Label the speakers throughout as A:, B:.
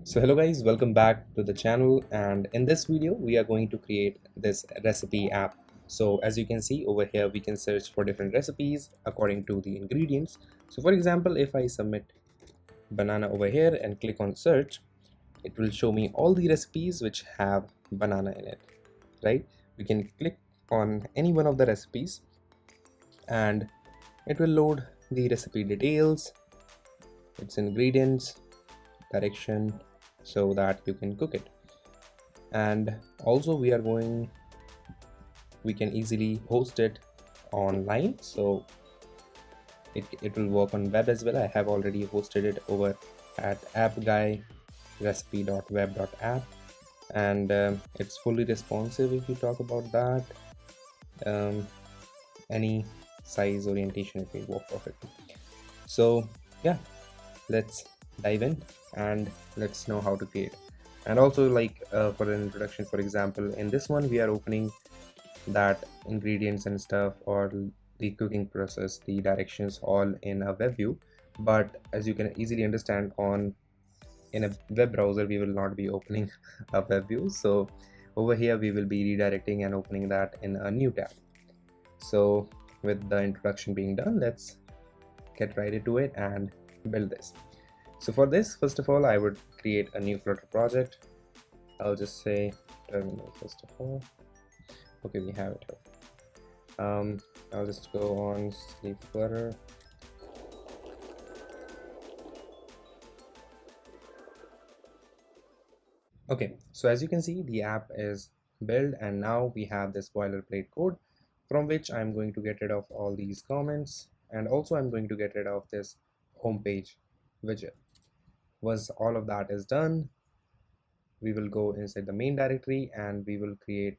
A: So hello guys, welcome back to the channel, and in this video we are going to create this recipe app. So as you can see over here, we can search for different recipes according to the ingredients. So for example, if I submit banana over here and click on search, it will show me all the recipes which have banana in it, right? We can click on any one of the recipes and it will load the recipe details, its ingredients, direction, so that you can cook it. And also we can easily host it online, so it will work on web as well. I have already hosted it over at appguyrecipe.web.app, and it's fully responsive. If you talk about that, any size orientation, it will work perfectly. So yeah, let's dive in and let's know how to create. And also, for an introduction, for example, in this one we are opening that ingredients and stuff, or the cooking process, the directions, all in a web view. But as you can easily understand, in a web browser we will not be opening a web view, so over here we will be redirecting and opening that in a new tab. So with the introduction being done, let's get right into it and build this. So for this, first of all, I would create a new Flutter project. I'll just say terminal first of all. Okay, we have it here. I'll just go on sleep Flutter. Okay, so as you can see, the app is built, and now we have this boilerplate code from which I'm going to get rid of all these comments, and also I'm going to get rid of this homepage widget. Once all of that is done, we will go inside the main directory and we will create,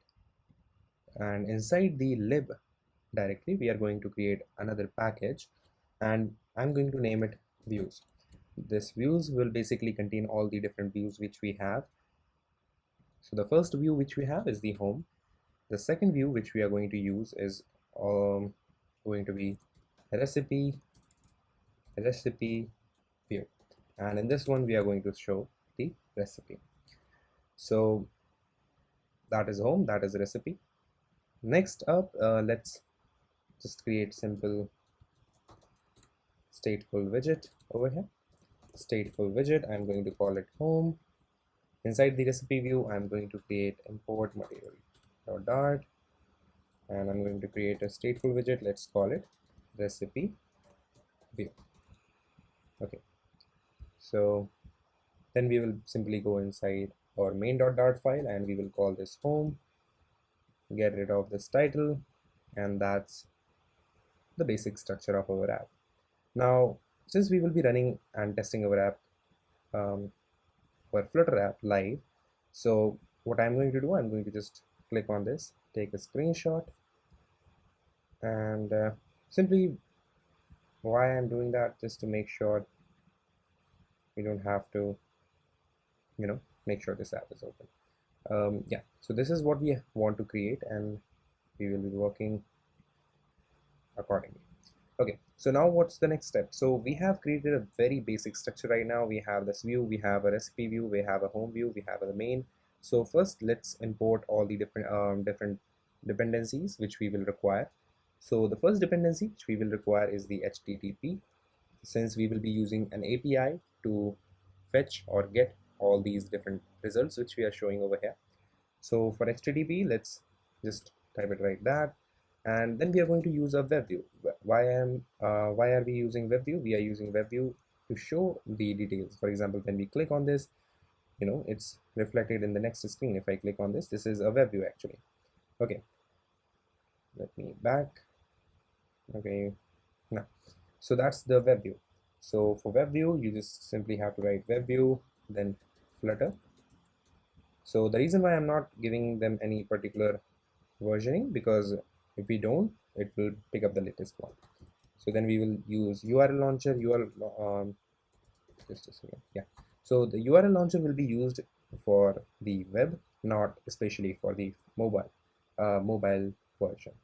A: and inside the lib directory we are going to create another package, and I'm going to name it views. This views will basically contain all the different views which we have. So the first view which we have is the home. The second view which we are going to use is going to be recipe view, and in this one we are going to show the recipe. So that is home, that is recipe. Next up, let's just create simple stateful widget over here. Stateful widget, I'm going to call it home. Inside the recipe view, I'm going to create import material dart, and I'm going to create a stateful widget. Let's call it recipe view. Okay, so then we will simply go inside our main.dart file and we will call this home, get rid of this title, and that's the basic structure of our app. Now, since we will be running and testing our app, our Flutter app live, so what I'm going to do, I'm going to just click on this, take a screenshot, and simply why I'm doing that, just to make sure we don't have to, make sure this app is open. Yeah, so this is what we want to create, and we will be working accordingly. Okay, so now what's the next step? So we have created a very basic structure right now. We have this view, we have a recipe view, we have a home view, we have a main. So first, let's import all the different dependencies which we will require. So the first dependency which we will require is the HTTP, since we will be using an API to fetch or get all these different results which we are showing over here. So for HTTP, let's just type it like that, and then we are going to use a web view. Why are we using web view? We are using web view to show the details. For example, when we click on this, it's reflected in the next screen. If I click on this is a web view actually. Okay, let me back. Okay, now, so that's the web view. So for web view, you just simply have to write web view, then Flutter. So the reason why I'm not giving them any particular versioning, because if we don't, it will pick up the latest one. So then we will use URL launcher. Just a second. Yeah, so the URL launcher will be used for the web, not especially for the mobile version.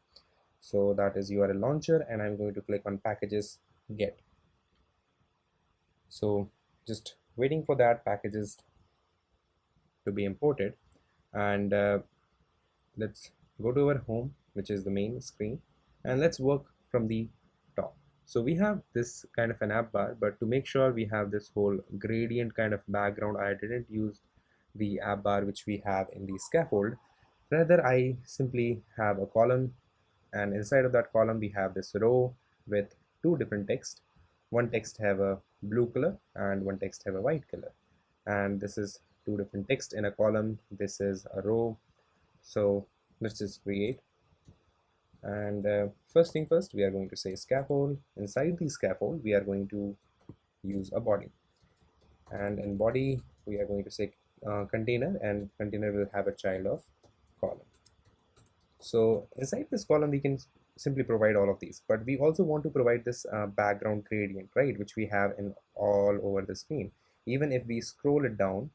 A: So that is URL launcher, and I'm going to click on packages get. So just waiting for that packages to be imported. And let's go to our home, which is the main screen, and let's work from the top. So we have this kind of an app bar, but to make sure we have this whole gradient kind of background, I didn't use the app bar which we have in the scaffold. Rather, I simply have a column, and inside of that column we have this row with two different text. One text have a blue color and one text have a white color, and this is two different text in a column. This is a row. So let's just create. And first thing first, we are going to say scaffold. Inside the scaffold we are going to use a body, and in body we are going to say container, and container will have a child of column. So inside this column we can simply provide all of these, but we also want to provide this background gradient, right, which we have in all over the screen. Even if we scroll it down,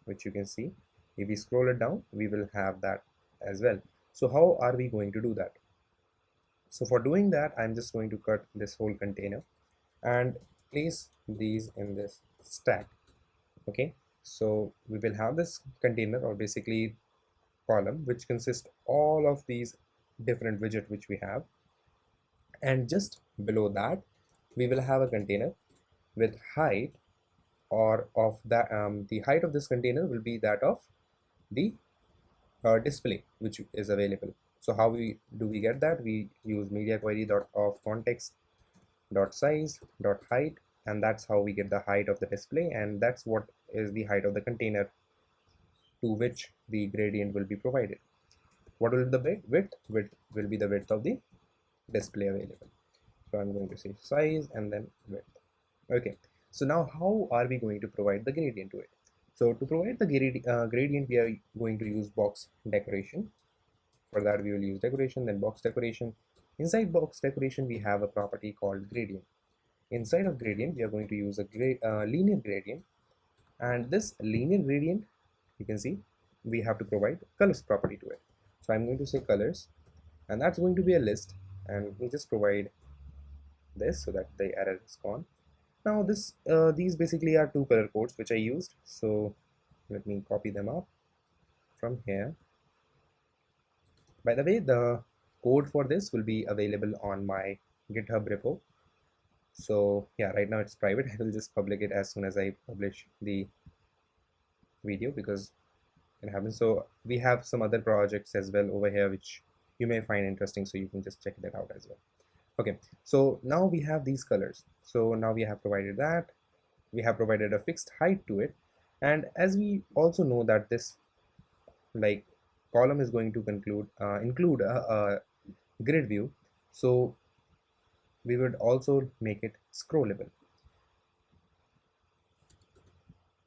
A: which you can see, if we scroll it down we will have that as well. So how are we going to do that? So for doing that, I'm just going to cut this whole container and place these in this stack. Okay, so we will have this container, or basically column, which consists all of these different widget which we have, and just below that we will have a container with height, or of that the height of this container will be that of the display which is available. So how we get that? We use media query dot of context dot size dot height, and that's how we get the height of the display, and that's what is the height of the container to which the gradient will be provided. What will the width? Width will be the width of the display available. So I'm going to say size and then width. Okay, so now how are we going to provide the gradient to it? So to provide the gradient, we are going to use box decoration. For that we will use decoration, then box decoration. Inside box decoration we have a property called gradient. Inside of gradient we are going to use a linear gradient, and this linear gradient, you can see, we have to provide colors property to it. So I'm going to say colors, and that's going to be a list, and we just provide this so that the error is gone. Now these basically are two color codes which I used, so let me copy them up from here. By the way, the code for this will be available on my GitHub repo. So yeah, right now it's private. I will just public it as soon as I publish the video, because it happens. So we have some other projects as well over here which you may find interesting, so you can just check that out as well. Okay, so now we have these colors. So now we have provided that, we have provided a fixed height to it, and as we also know that this like column is going to include a grid view, so we would also make it scrollable.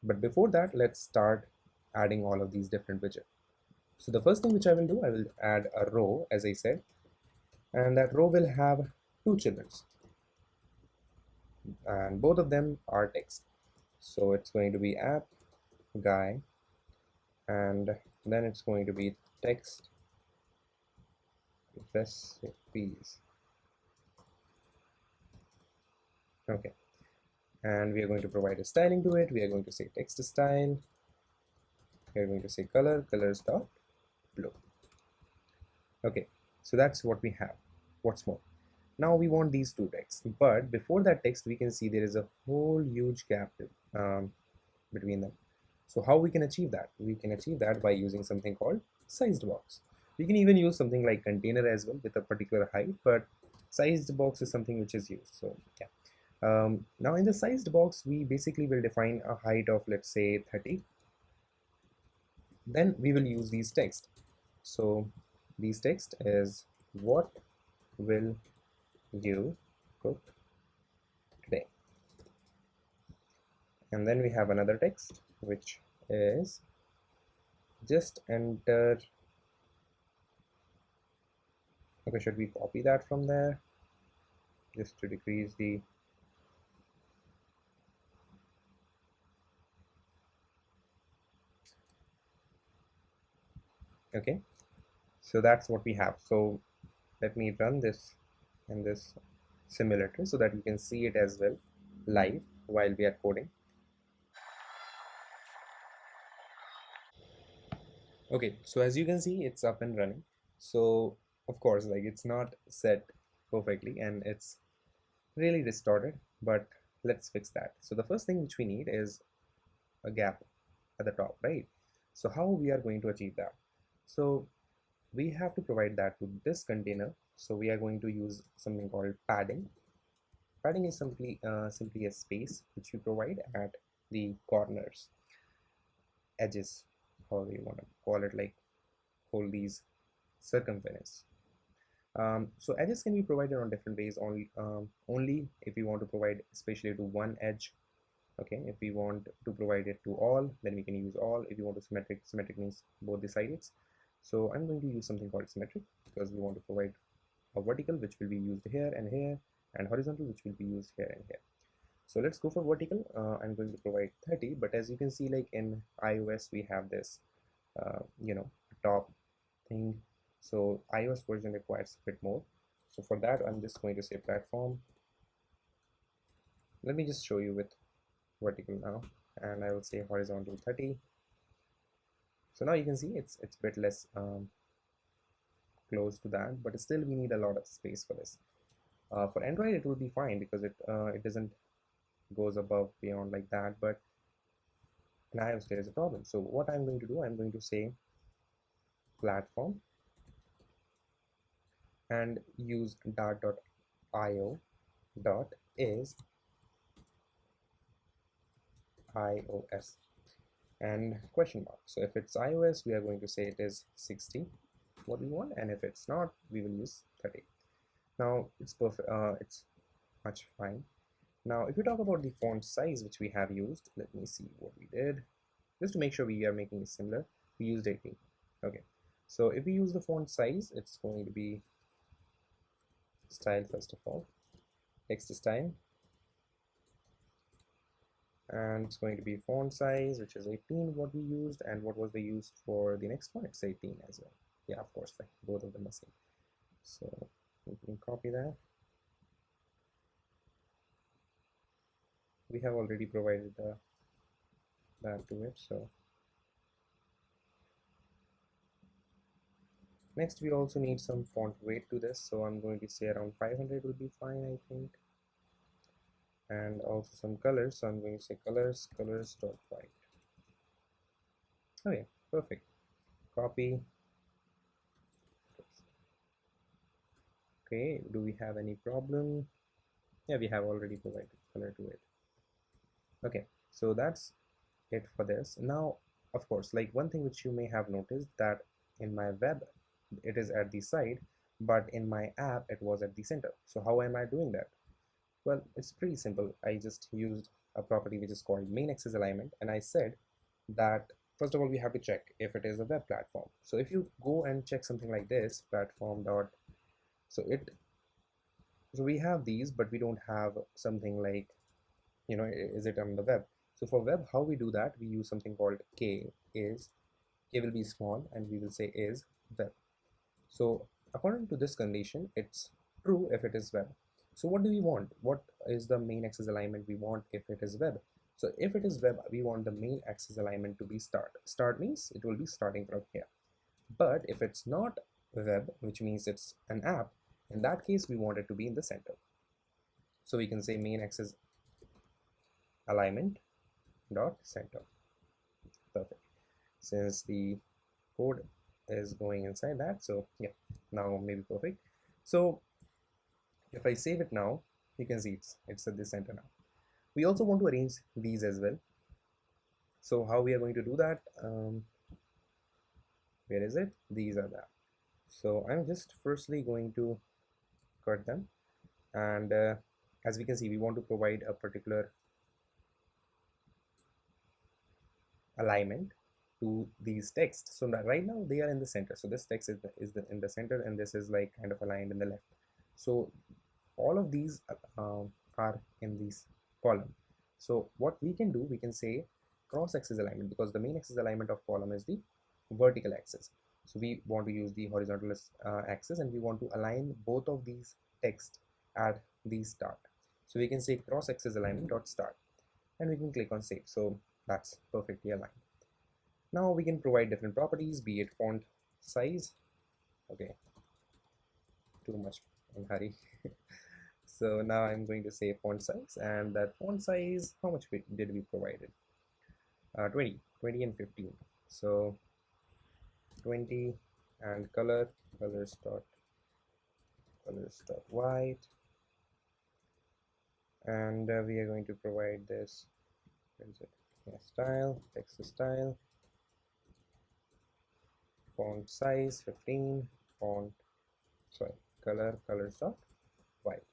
A: But before that, let's start adding all of these different widgets. So the first thing which I will do, I will add a row, as I said, and that row will have two children, and both of them are text. So it's going to be app guy, and then it's going to be text recipes. Okay, and we are going to provide a styling to it. We are going to say text style. We are going to say colors dot blue. Okay, so that's what we have. What's more, now we want these two texts, but before that text we can see there is a whole huge gap between them. So how we can achieve that? We can achieve that by using something called sized box. We can even use something like container as well with a particular height, but sized box is something which is used. So yeah, now in the sized box we basically will define a height of, let's say, 30. Then we will use these text. So these text is what will you cook today, and then we have another text which is just enter. Okay, should we copy that from there just to decrease the okay, so that's what we have. So let me run this in this simulator so that you can see it as well live while we are coding. Okay, so as you can see, it's up and running. So of course, like it's not set perfectly and it's really distorted, but let's fix that. So the first thing which we need is a gap at the top, right? So how we are going to achieve that? So we have to provide that to this container. So we are going to use something called padding. Padding is simply a space which we provide at the corners, edges, however you want to call it, like all these circumference. So edges can be provided on different ways, only if we want to provide especially to one edge. Okay, if we want to provide it to all, then we can use all. If you want to symmetric means both the sides. So I'm going to use something called symmetric because we want to provide a vertical which will be used here, and horizontal which will be used here and here. So let's go for vertical. I'm going to provide 30, but as you can see, like in iOS we have this top thing. So iOS version requires a bit more. So for that, I'm just going to say platform. Let me just show you with vertical now, and I will say horizontal 30. So now you can see it's a bit less close to that, but still we need a lot of space for this. For Android it will be fine because it doesn't goes above beyond like that, but in iOS there is a problem. So what I'm going to do, I'm going to say platform and use dart.io dot is iOS and question mark. So if it's iOS, we are going to say it is 60 what we want, and if it's not, we will use 30. Now it's perfect. It's much fine. Now if we talk about the font size which we have used, let me see what we did just to make sure we are making it similar. We used 18. Okay, so if we use the font size, it's going to be style first of all, text style, and it's going to be font size, which is 18 what we used, and what was the use for the next one? It's 18 as well. Yeah, of course, like both of them are same. So we can copy that. We have already provided that to it. So next we also need some font weight to this, so I'm going to say around 500 will be fine, I think. And also some colors, so I'm going to say colors dot white. Oh yeah, perfect. Copy. Okay, do we have any problem? Yeah, we have already provided color to it. Okay, so that's it for this. Now of course, like one thing which you may have noticed, that in my web it is at the side, but in my app it was at the center. So how am I doing that? Well, it's pretty simple. I just used a property which is called main axis alignment, and I said that first of all we have to check if it is a web platform. So if you go and check something like this, platform dot, so we have these, but we don't have something like, is it on the web? So for web, how we do that, we use something called k will be small, and we will say is web. So according to this condition, it's true if it is web. So what do we want? What is the main axis alignment we want if it is web? So if it is web, we want the main axis alignment to be start. Start means it will be starting from here. But if it's not web, which means it's an app, in that case we want it to be in the center. So we can say main axis alignment dot center. Perfect. Since the code is going inside that, so yeah, now maybe perfect. So if I save it now, you can see it's at the center now. We also want to arrange these as well. So how we are going to do that? Where is it? These are that. So I'm just firstly going to cut them, and as we can see, we want to provide a particular alignment to these texts. So that right now they are in the center. So this text is in the center, and this is like kind of aligned in the left. So all of these are in this column. So what we can do, we can say cross axis alignment, because the main axis alignment of column is the vertical axis. So we want to use the horizontal axis, and we want to align both of these text at the start. So we can say cross axis alignment dot start, and we can click on save. So that's perfectly aligned. Now we can provide different properties, be it font size. Okay, too much in hurry. So now I'm going to say font size, and that font size, how much did we provide it? 20 and 15. So 20, and colors dot white, and we are going to provide this, what is it? Yeah, style, text style, font size 15, colors dot white.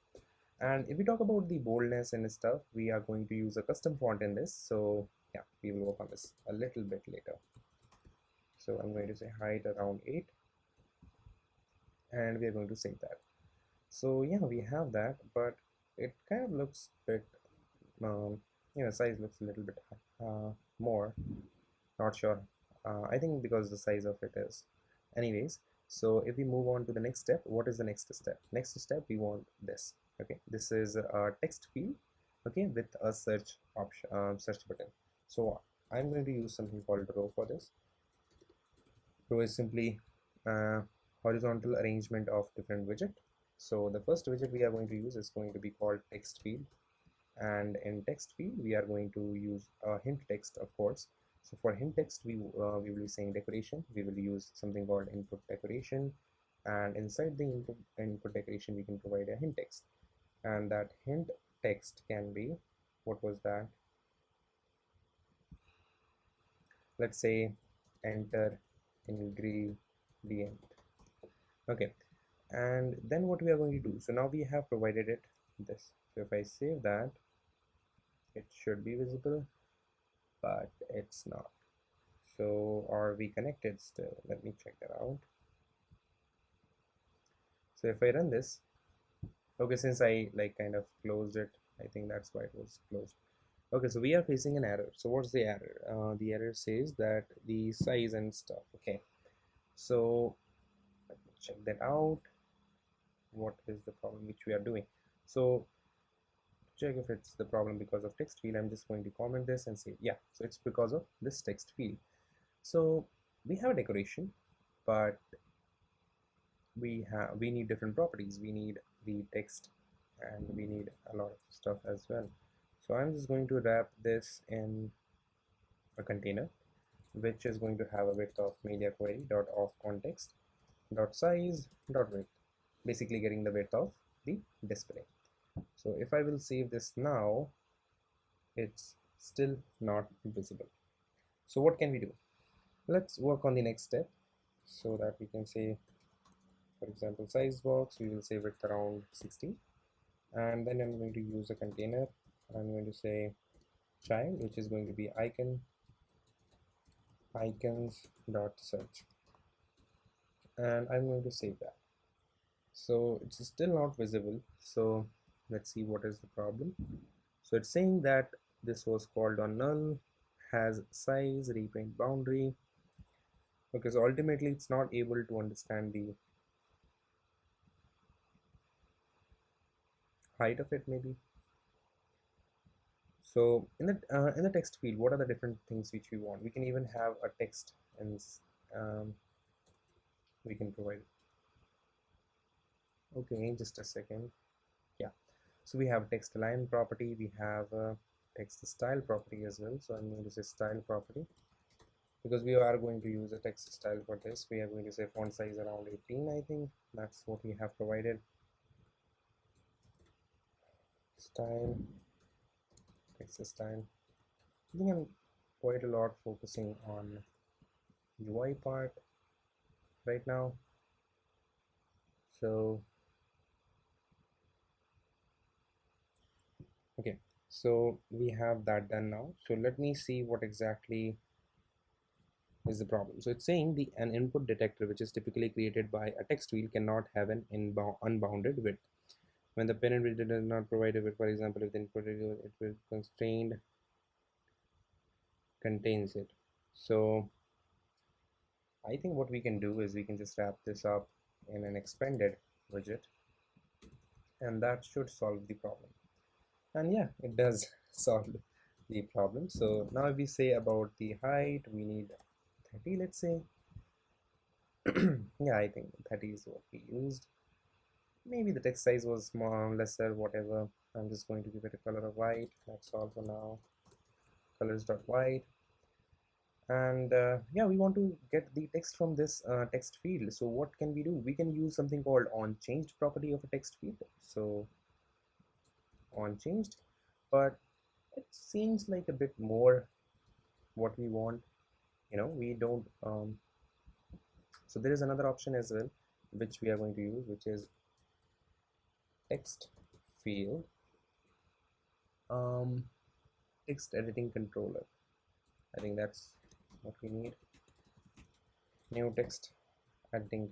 A: And if we talk about the boldness and stuff, we are going to use a custom font in this. So yeah, we will work on this a little bit later. So I'm going to say height around 8, and we are going to save that. So yeah, we have that, but it kind of looks bit, size looks a little bit more, not sure. I think because the size of it is. Anyways, so if we move on to the next step, what is the next step? Next step, we want this. Okay, this is a text field, okay, with a search option, search button. So I'm going to use something called row for this. Row is simply horizontal arrangement of different widget. So the first widget we are going to use is going to be called text field, and in text field we are going to use a hint text, of course. So for hint text, we will be saying decoration. We will use something called input decoration, and inside the input decoration we can provide a hint text, and that hint text can be, what was that? Let's say enter ingredient. Okay, and then what we are going to do, so now we have provided it this. So if I save that, it should be visible, but it's not. So are we connected still? Let me check that out. So if I run this, okay, since I like kind of closed it, I think that's why it was closed. Okay, so we are facing an error. So what's the error? The error says that the size and stuff. Okay, so let me check that out. What is the problem which we are doing? So check if it's the problem because of text field. I'm just going to comment this and say, yeah, so it's because of this text field. So we have a decoration, but we need different properties. We need the text, and we need a lot of stuff as well. So I'm just going to wrap this in a container, which is going to have a width of media query dot of context dot size dot width, basically getting the width of the display. So if I will save this now, it's still not visible. So what can we do? Let's work on the next step, so that we can say, for example, size box, we will save it around 60, and then I'm going to use a container. I'm going to say child, which is going to be icons dot search, and I'm going to save that. So it's still not visible, so let's see what is the problem. So it's saying that this was called on null, has size, repaint boundary. Okay, so ultimately it's not able to understand the height of it, maybe. So in the text field, what are the different things which we want? We can even have a text, and we can provide it. Okay, just a second. Yeah, so we have text align property, we have a text style property as well. So I'm going to say style property, because we are going to use a text style for this. We are going to say font size around 18. I think that's what we have provided. Style, text style. I think I'm quite a lot focusing on UI part right now. So okay, so we have that done now. So let me see what exactly is the problem. So it's saying an input detector, which is typically created by a text field, cannot have an unbounded width. When the parent widget does not provide a width, for example, if the input it will constrained contains it. So I think what we can do is we can just wrap this up in an expanded widget, and that should solve the problem. And yeah, it does solve the problem. So now if we say about the height, we need 30, let's say. Yeah, I think 30 is what we used. Maybe the text size was more lesser, whatever. I'm just going to give it a color of white. That's all for now. Colors.white. And yeah, we want to get the text from this text field. So what can we do? We can use something called onChanged property of a text field. So onChanged, but it seems like a bit more what we want. We don't so there is another option as well which we are going to use, which is text field text editing controller. I think that's what we need. New text editing,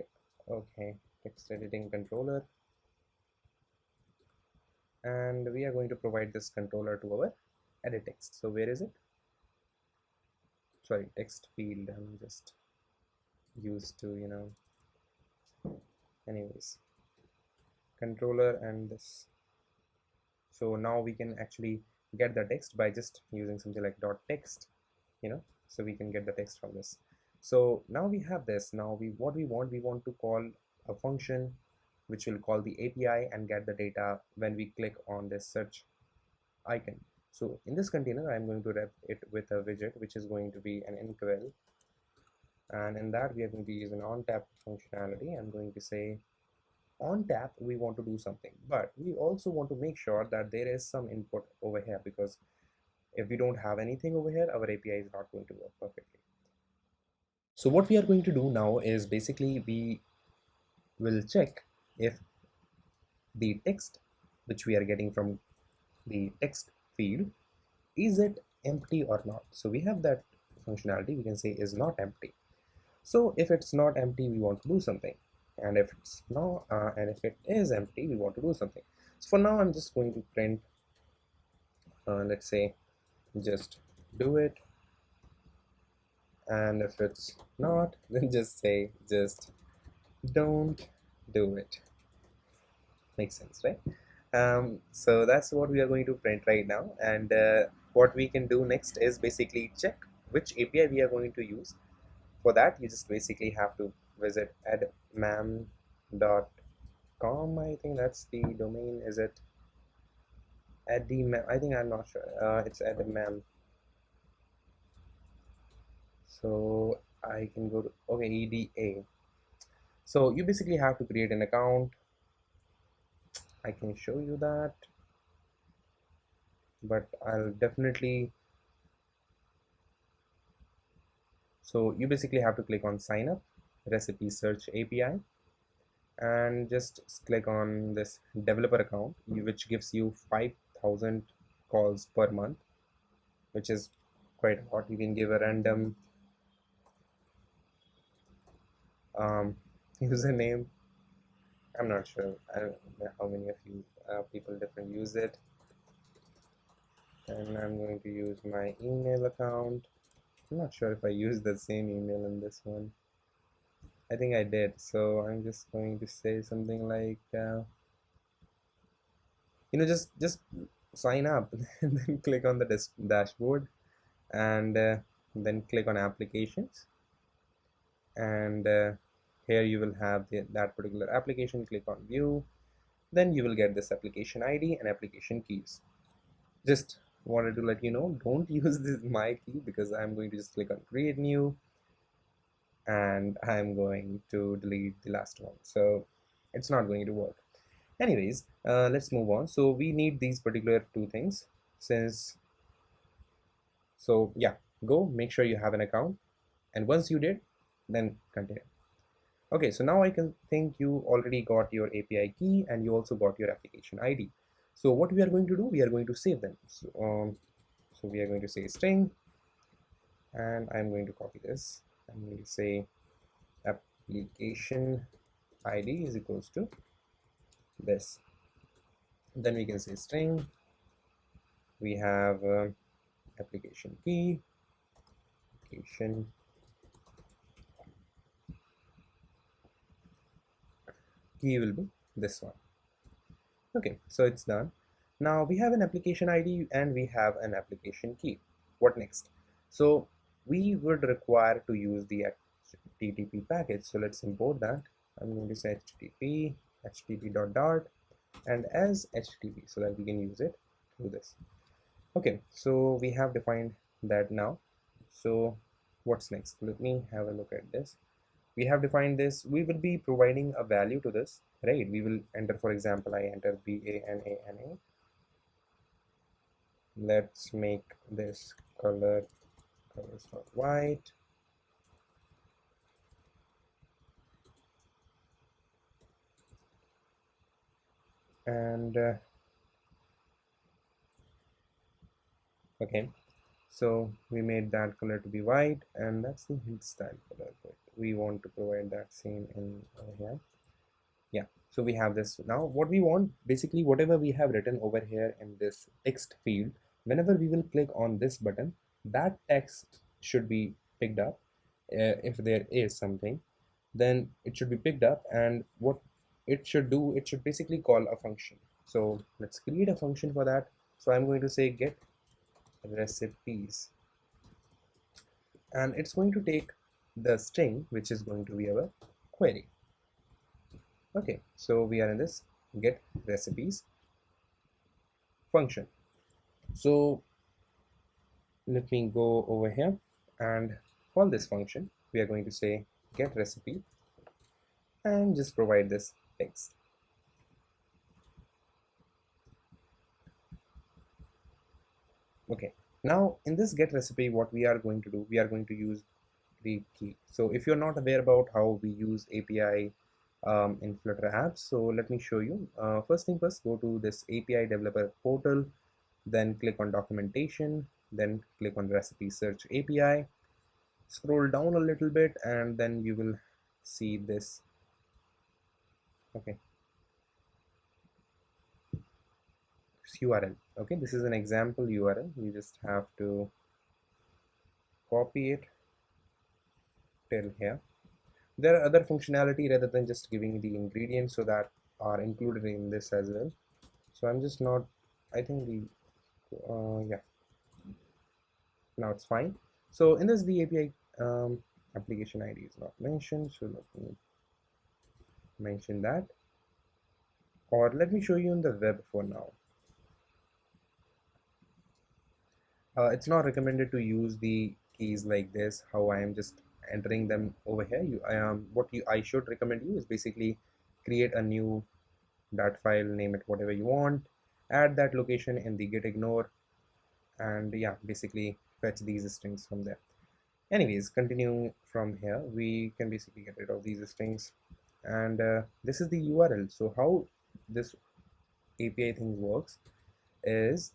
A: okay, text editing controller, and we are going to provide this controller to our edit text. So where is it? Sorry, text field. I'm just used to anyways, controller and this. So now we can actually get the text by just using something like dot text, so we can get the text from this. So now we have this. Now we want to call a function which will call the API and get the data when we click on this search icon. So in this container, I'm going to wrap it with a widget which is going to be an inquel, and in that we are going to use an onTap functionality. I'm going to say on tap we want to do something, but we also want to make sure that there is some input over here, because if we don't have anything over here, our API is not going to work perfectly. So what we are going to do now is basically we will check if the text which we are getting from the text field, is it empty or not. So we have that functionality. We can say is not empty. So if it's not empty, we want to do something, and if it's not and if it is empty, we want to do something. So for now I'm just going to print let's say just do it, and if it's not, then just say just don't do it. Makes sense, right? So that's what we are going to print right now, and what we can do next is basically check which API we are going to use. For that, you just basically have to visit admam.com. I think that's the domain. Is it admam? I think I'm not sure. It's admam. So I can go to EDA. So you basically have to create an account. I can show you that, but I'll definitely. So you basically have to click on sign up, recipe search API, and just click on this developer account, which gives you 5,000 calls per month, which is quite a lot. You can give a random username. I'm not sure how many of you people different use it, and I'm going to use my email account. I'm not sure if I used the same email in this one. I think I did, so I'm just going to say something like just sign up and then click on the dashboard, and then click on applications, and here you will have that particular application. Click on view, then you will get this application ID and application keys. Just wanted to let you know, don't use this my key, because I'm going to just click on create new, and I'm going to delete the last one, so it's not going to work. Anyways, let's move on. So we need these particular two things. So yeah, go make sure you have an account, and once you did, then continue. Okay, so now I can think you already got your API key and you also got your application ID. So what we are going to do, we are going to save them. So we are going to say string, and I'm going to copy this. I'm going to say application ID is equals to this. Then we can say string. We have application key, application key will be this one. Okay, so it's done. Now we have an application ID and we have an application key. What next? So we would require to use the HTTP package. So let's import that. I'm going to say http dot dot and as HTTP so that we can use it through this. Okay, so we have defined that now. So what's next? Let me have a look at this. We have defined this. We will be providing a value to this, right? We will enter, for example, I enter BANANA. Let's make this colors for white. And okay, so we made that color to be white, and that's the hint style color, but we want to provide that same in over here. Yeah, so we have this. Now what we want, basically whatever we have written over here in this text field, whenever we will click on this button, that text should be picked up. If there is something, then it should be picked up, and what it should do, it should basically call a function. So let's create a function for that. So I'm going to say get recipes, and it's going to take the string which is going to be our query. Okay, so we are in this get recipes function. So let me go over here and call this function. We are going to say get recipe and just provide this text. Okay, now in this get recipe, what we are going to do, we are going to use the key. So if you're not aware about how we use API in Flutter apps, so let me show you. First thing first, go to this API developer portal, then click on documentation, then click on recipe search API, scroll down a little bit, and then you will see this. Okay, this URL. Okay, this is an example URL. You just have to copy it till here. There are other functionality rather than just giving the ingredients, so that are included in this as well. So I'm just not, I think the yeah, now it's fine. So in this, the API application ID is not mentioned, so let me mention that, or let me show you in the web for now. It's not recommended to use the keys like this, how I am just entering them over here. I should recommend you is basically create a new .dat file, name it whatever you want, add that location in the get ignore, and yeah, basically fetch these strings from there. Anyways, continuing from here, we can basically get rid of these strings, and this is the URL. So how this API thing works is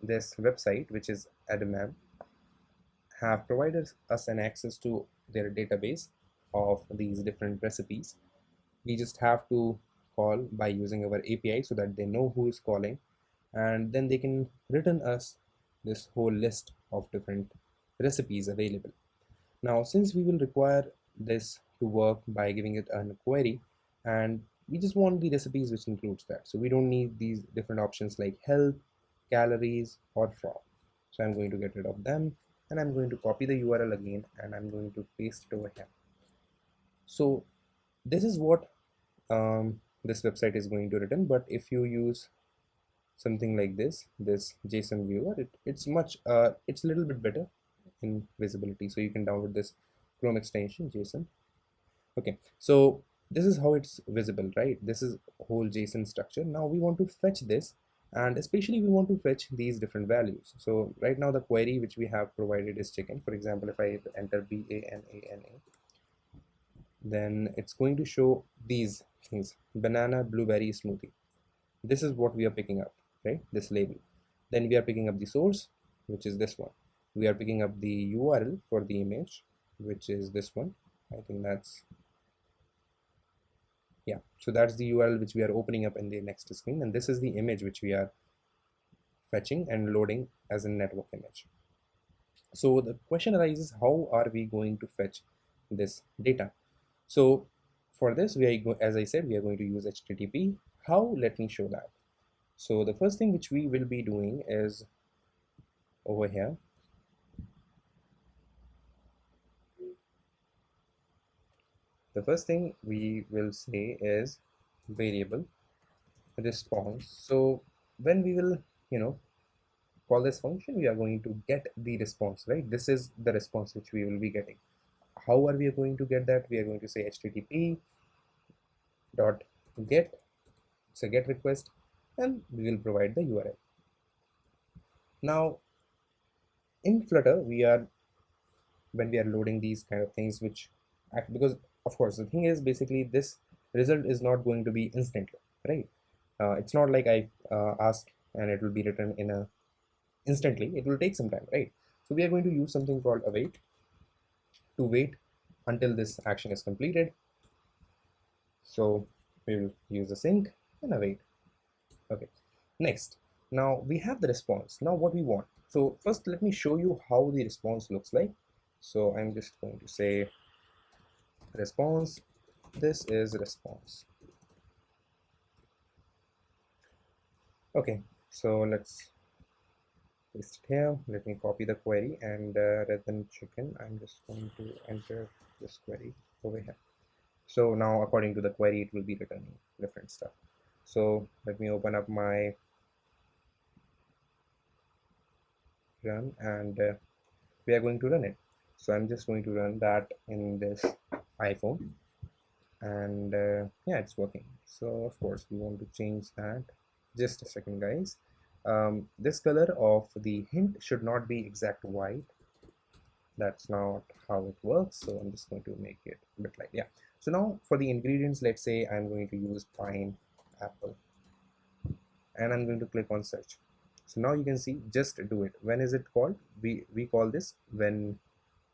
A: this website, which is Admin, have provided us an access to their database of these different recipes. We just have to call by using our API so that they know who is calling, and then they can return us this whole list of different recipes available. Now, since we will require this to work by giving it a query, and we just want the recipes which includes that, so we don't need these different options like health, calories, or from. So I'm going to get rid of them, and I'm going to copy the URL again, and I'm going to paste it over here. So this is what this website is going to return. But if you use something like this JSON viewer, it's a little bit better in visibility. So you can download this Chrome extension JSON. Okay, so this is how it's visible, right? This is whole JSON structure. Now we want to fetch this, and especially we want to fetch these different values. So right now the query which we have provided is chicken. For example, if I enter BANANA, then it's going to show these things: banana blueberry smoothie. This is what we are picking up, right? This label. Then we are picking up the source, which is this one. We are picking up the URL for the image, which is this one. I think that's, yeah, so that's the URL which we are opening up in the next screen, and this is the image which we are fetching and loading as a network image. So the question arises, how are we going to fetch this data? So for this, as I said, we are going to use HTTP. How? Let me show that. So the first thing which we will be doing is over here, the first thing we will say is variable response. So when we will, call this function, we are going to get the response, right? This is the response which we will be getting. How are we going to get that? We are going to say http dot get, it's a get request, and we will provide the URL. Now in Flutter, when we are loading these kind of things, which because of course the thing is basically this result is not going to be instantly, right? It's not like I ask and it will be written in a instantly. It will take some time, right? So we are going to use something called await to wait until this action is completed. So we will use the sync and await. Okay, next, now we have the response. Now what we want, so first let me show you how the response looks like. So I'm just going to say response, this is response. Okay, so let's paste it here. Let me copy the query, and rather than chicken, I'm just going to enter this query over here. So now according to the query, it will be returning different stuff. So let me open up my run, and we are going to run it. So I'm just going to run that in this iPhone, and yeah, it's working. So of course we want to change that. Just a second, guys. This color of the hint should not be exact white. That's not how it works, so I'm just going to make it a bit like, yeah. So now for the ingredients, let's say I'm going to use pineapple, and I'm going to click on search. So now you can see, just do it. When is it called? We call this when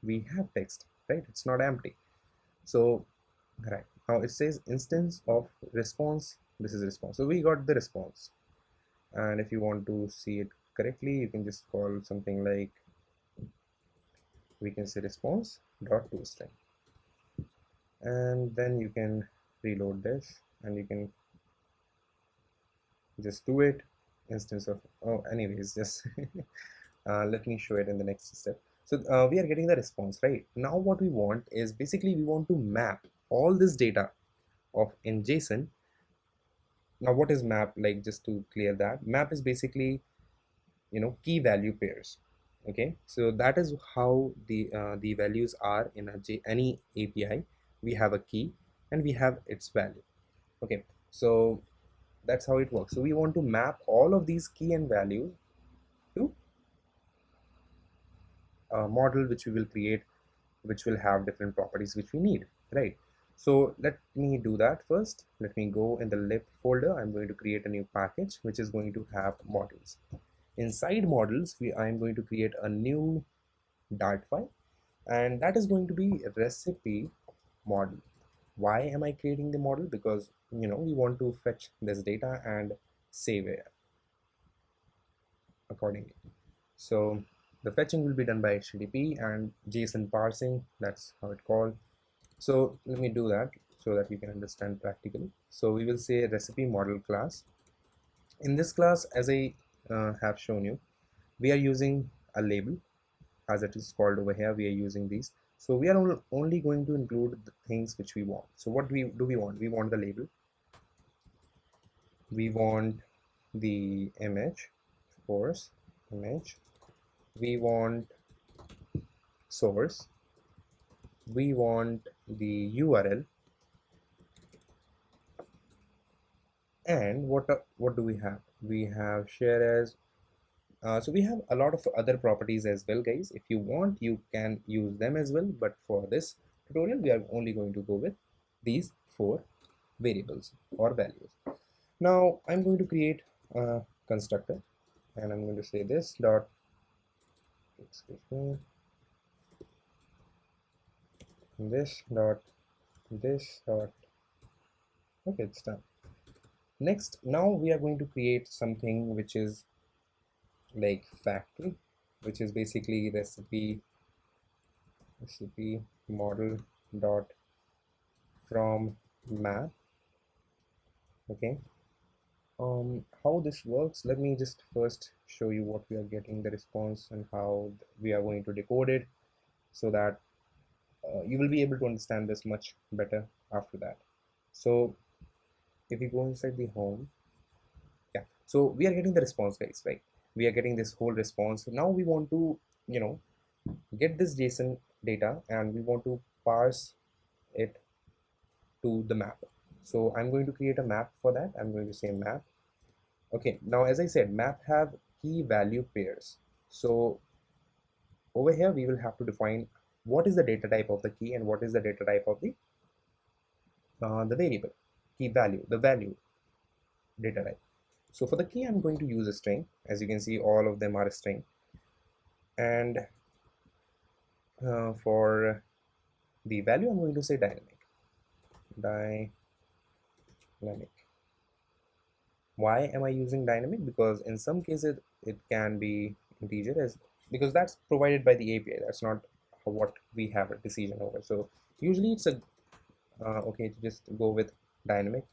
A: we have text, right? It's not empty. So right now it says instance of response. This is response, so we got the response. And if you want to see it correctly, you can just call something like, we can say response dot toString, and then you can reload this, and you can just do it instance of, oh anyways, just let me show it in the next step. So we are getting the response, right? Now what we want is basically we want to map all this data of in JSON. Now what is map? Like, just to clear that, map is basically, key value pairs. Okay, so that is how the values are in any API. We have a key and we have its value. Okay, so that's how it works. So we want to map all of these key and values to a model which we will create, which will have different properties which we need, right? So let me do that first. Let me go in the lib folder. I'm going to create a new package which is going to have models. Inside models, I'm going to create a new Dart file, and that is going to be a recipe model. Why am I creating the model? Because we want to fetch this data and save it accordingly. So the fetching will be done by HTTP and JSON parsing. That's how it's called. So let me do that so that you can understand practically. So we will say recipe model class. In this class, as I have shown you, we are using a label, as it is called over here. We are using these. So we are only going to include the things which we want. So what we want? We want the label. We want the image, of course, image. We want source. We want the URL. And what do we have? We have share as. So we have a lot of other properties as well, guys. If you want, you can use them as well, but for this tutorial we are only going to go with these 4 variables or values. Now I'm going to create a constructor, and I'm going to say this dot, excuse me, this dot, okay, it's done. Next, now we are going to create something which is like factory, which is basically recipe model dot from map. Okay, how this works, let me just first show you what we are getting the response and how we are going to decode it, so that you will be able to understand this much better after that. So if you go inside the home, yeah, so we are getting the response, guys, right? We are getting this whole response. Now we want to, you know, get this JSON data and we want to parse it to the map. So I'm going to create a map for that. I'm going to say map. Okay, now as I said, map have key value pairs. So over here we will have to define what is the data type of the key and what is the data type of the variable key value, the value data type. So for the key, I'm going to use a string. As you can see, all of them are a string. And for the value, I'm going to say dynamic. Dynamic. Why am I using dynamic? Because in some cases it can be integer, as because that's provided by the API. That's not what we have a decision over. So usually it's a okay to just go with dynamic,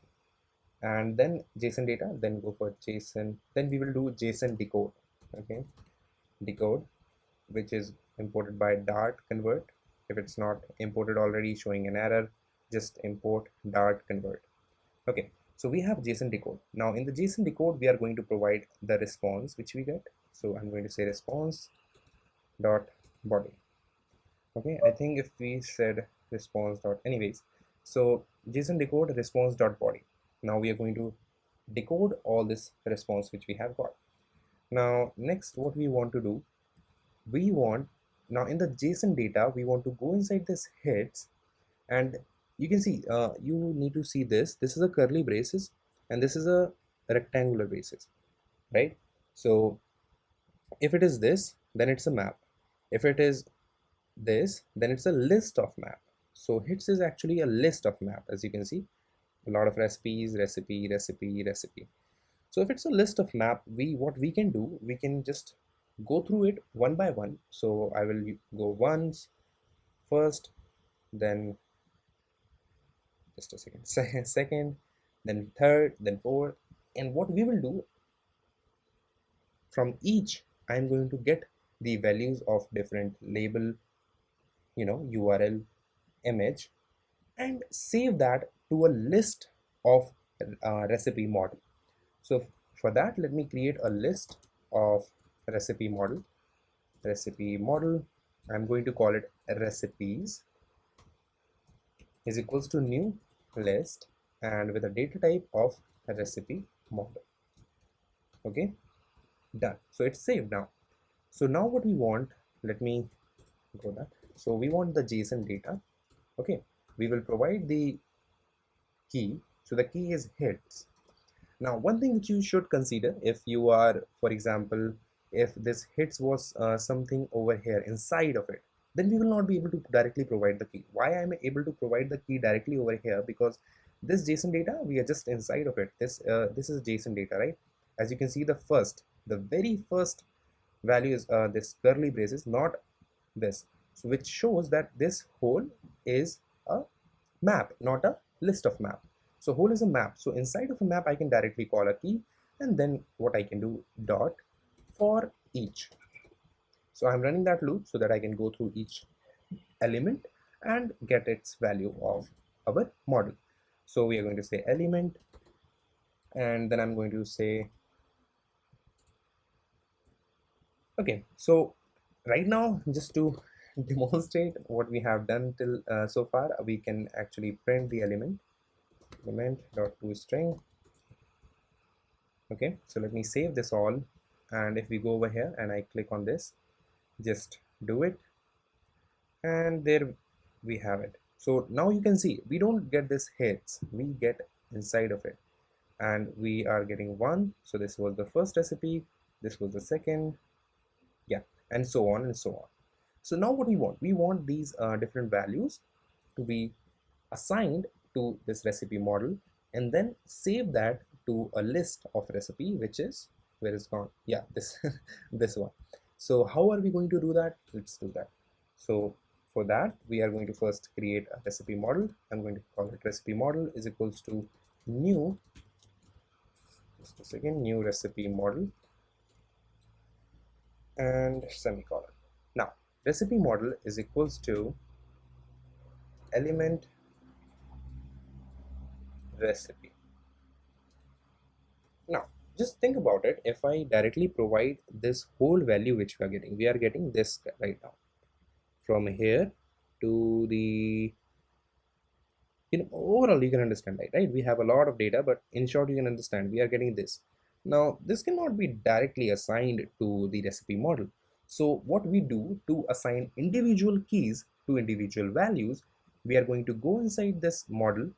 A: and then JSON data, then go for JSON, then we will do JSON decode. Okay, decode, which is imported by dart convert. If it's not imported already, showing an error, just import dart convert. Okay, so we have JSON decode. Now in the JSON decode, we are going to provide the response which we get. So I'm going to say response dot body. Okay, I think if we said response dot anyways, so JSON decode response dot body. Now we are going to decode all this response which we have got. Now next, what we want to do, we want, now in the JSON data, we want to go inside this hits, and you can see, you need to see this is a curly braces and this is a rectangular braces, right? So if it is this, then it's a map. If it is this, then it's a list of map. So hits is actually a list of map. As you can see, a lot of recipes, recipe, recipe, recipe. So if it's a list of map, what we can do, we can just go through it one by one. So I will go once, first, then just a second, second, then third, then fourth. And what we will do, from each, I'm going to get the values of different label, URL, image, and save that to a list of recipe model. So for that, let me create a list of recipe model. I'm going to call it recipes is equals to new list and with a data type of recipe model. Okay, done. So it's saved now. So now what we want, let me go that. So we want the JSON data. Okay, we will provide the key. So the key is hits. Now one thing which you should consider, if you are, for example, if this hits was something over here inside of it, then we will not be able to directly provide the key. Why I am able to provide the key directly over here? Because this JSON data, we are just inside of it. This is JSON data, right? As you can see, the very first value is this curly braces, not this. So which shows that this whole is a map, not a list of map. So whole is a map. So inside of a map, I can directly call a key, and then what I can do, dot for each. So I'm running that loop so that I can go through each element and get its value of our model. So we are going to say element, and then I'm going to say, okay, so right now, just to demonstrate what we have done till so far, we can actually print the element dot to string. Okay, so let me save this all, and if we go over here and I click on this, just do it, and there we have it. So now you can see we don't get this hits, we get inside of it, and we are getting one. So this was the first recipe, this was the second, yeah, and so on and so on. So now what we want these different values to be assigned to this recipe model, and then save that to a list of recipe, which is, where is gone, yeah, this this one. So how are we going to do that? Let's do that. So for that, we are going to first create a recipe model. I'm going to call it recipe model is equals to new, just a second, new recipe model and semicolon. Now recipe model is equals to element recipe. Now just think about it. If I directly provide this whole value which we are getting this right now from here to the, overall you can understand that, right? We have a lot of data, but in short you can understand we are getting this. Now this cannot be directly assigned to the recipe model. So what we do to assign individual keys to individual values, we are going to go inside this model.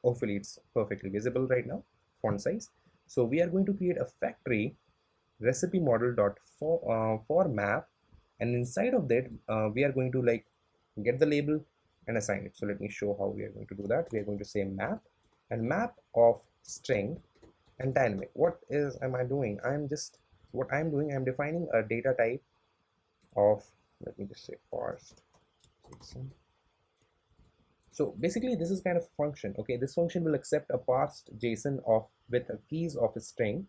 A: Hopefully it's perfectly visible right now, font size. So we are going to create a factory recipe model dot for map, and inside of that we are going to like get the label and assign it. So let me show how we are going to do that. We are going to say map and map of string and dynamic. What am I doing? I'm defining a data type of, let me just say parse. So basically this is kind of a function. Okay, this function will accept a parsed JSON of with a keys of a string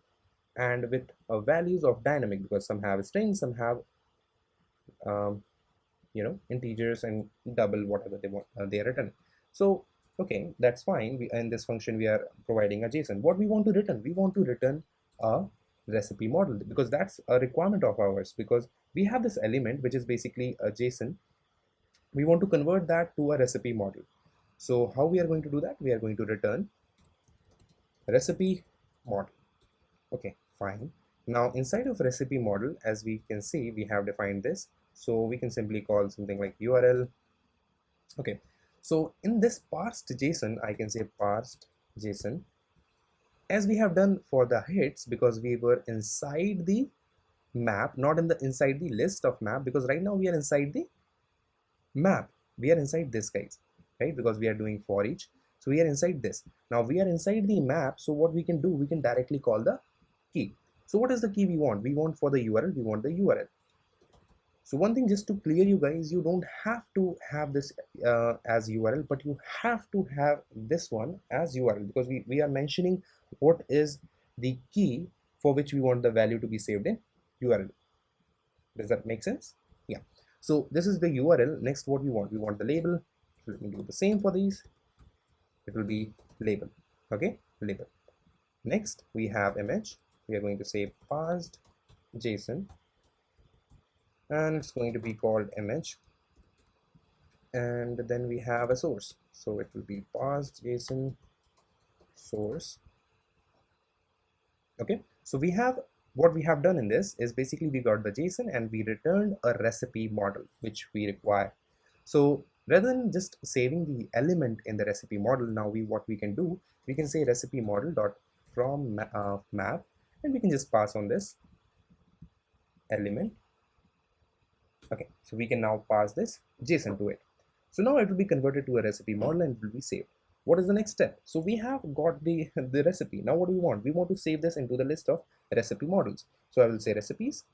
A: and with values of dynamic, because some have strings, some have integers and double whatever they want, they are written. So okay, that's fine. In this function we are providing a JSON. What we want to return? We want to return a recipe model, because that's a requirement of ours, because we have this element which is basically a JSON. We want to convert that to a recipe model. So how we are going to do that? We are going to return recipe model. Okay, fine. Now inside of recipe model, as we can see, we have defined this. So we can simply call something like URL. Okay, so in this parsed JSON, I can say parsed JSON, as we have done for the hits, because we were inside the map, not inside the list of map, because right now we are inside the map. We are inside this, guys, right? Because we are doing for each. So we are inside this. Now we are inside the map. So what we can do, we can directly call the key. So what is the key we want? We want for the URL, we want the URL. So one thing just to clear you guys, you don't have to have this as URL, but you have to have this one as URL, because we are mentioning what is the key for which we want the value to be saved in URL. Does that make sense? Yeah. So this is the URL. Next, what we want the label. So let me do the same for these. It will be label. Okay, label. Next, we have image. We are going to say parsed JSON, and it's going to be called image. And then we have a source. So it will be parsed JSON source. Okay, so we have, what we have done in this is basically we got the JSON and we returned a recipe model which we require. So rather than just saving the element in the recipe model, now what we can do, we can say recipe model dot from map, and we can just pass on this element. Okay, so we can now pass this JSON to it. So now it will be converted to a recipe model and it will be saved. What is the next step? So we have got the recipe. Now what do we want? We want to save this into the list of recipe models. So I will say recipes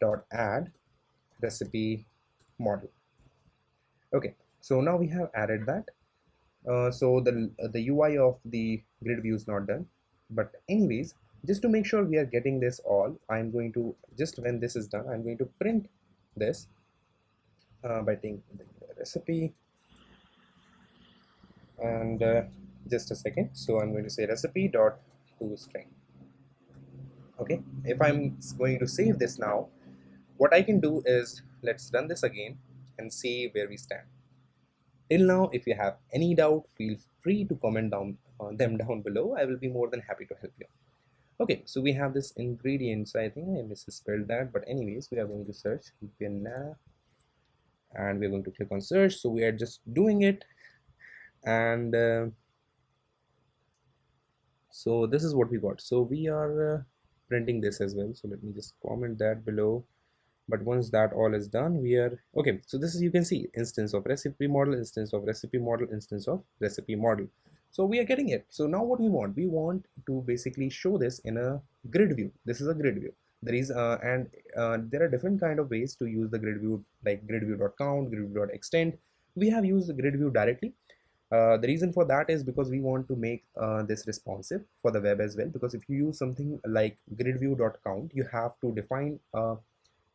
A: dot add recipe model. Okay, so now we have added that. So the UI of the grid view is not done, but anyways, just to make sure we are getting this all, I'm going to, just when this is done, I'm going to print this by taking the recipe, and just a second. So I'm going to say recipe dot toString. Okay, if I'm going to save this now, what I can do is, let's run this again and see where we stand. Till now, if you have any doubt, feel free to comment them down below. I will be more than happy to help you. Okay, so we have this ingredients. I think I misspelled that, but anyways, we are going to search Vienna, and we're going to click on search. So we are just doing it, and so this is what we got. So we are printing this as well. So let me just comment that below. But once that all is done, we are okay. So this is, you can see, instance of recipe model, instance of recipe model, instance of recipe model. So we are getting it. So now what we want to basically show this in a grid view. This is a grid view. There is there are different kind of ways to use the grid view, like grid view.count, grid view.extend. We have used the grid view directly. The reason for that is because we want to make this responsive for the web as well, because if you use something like grid view.count, you have to define a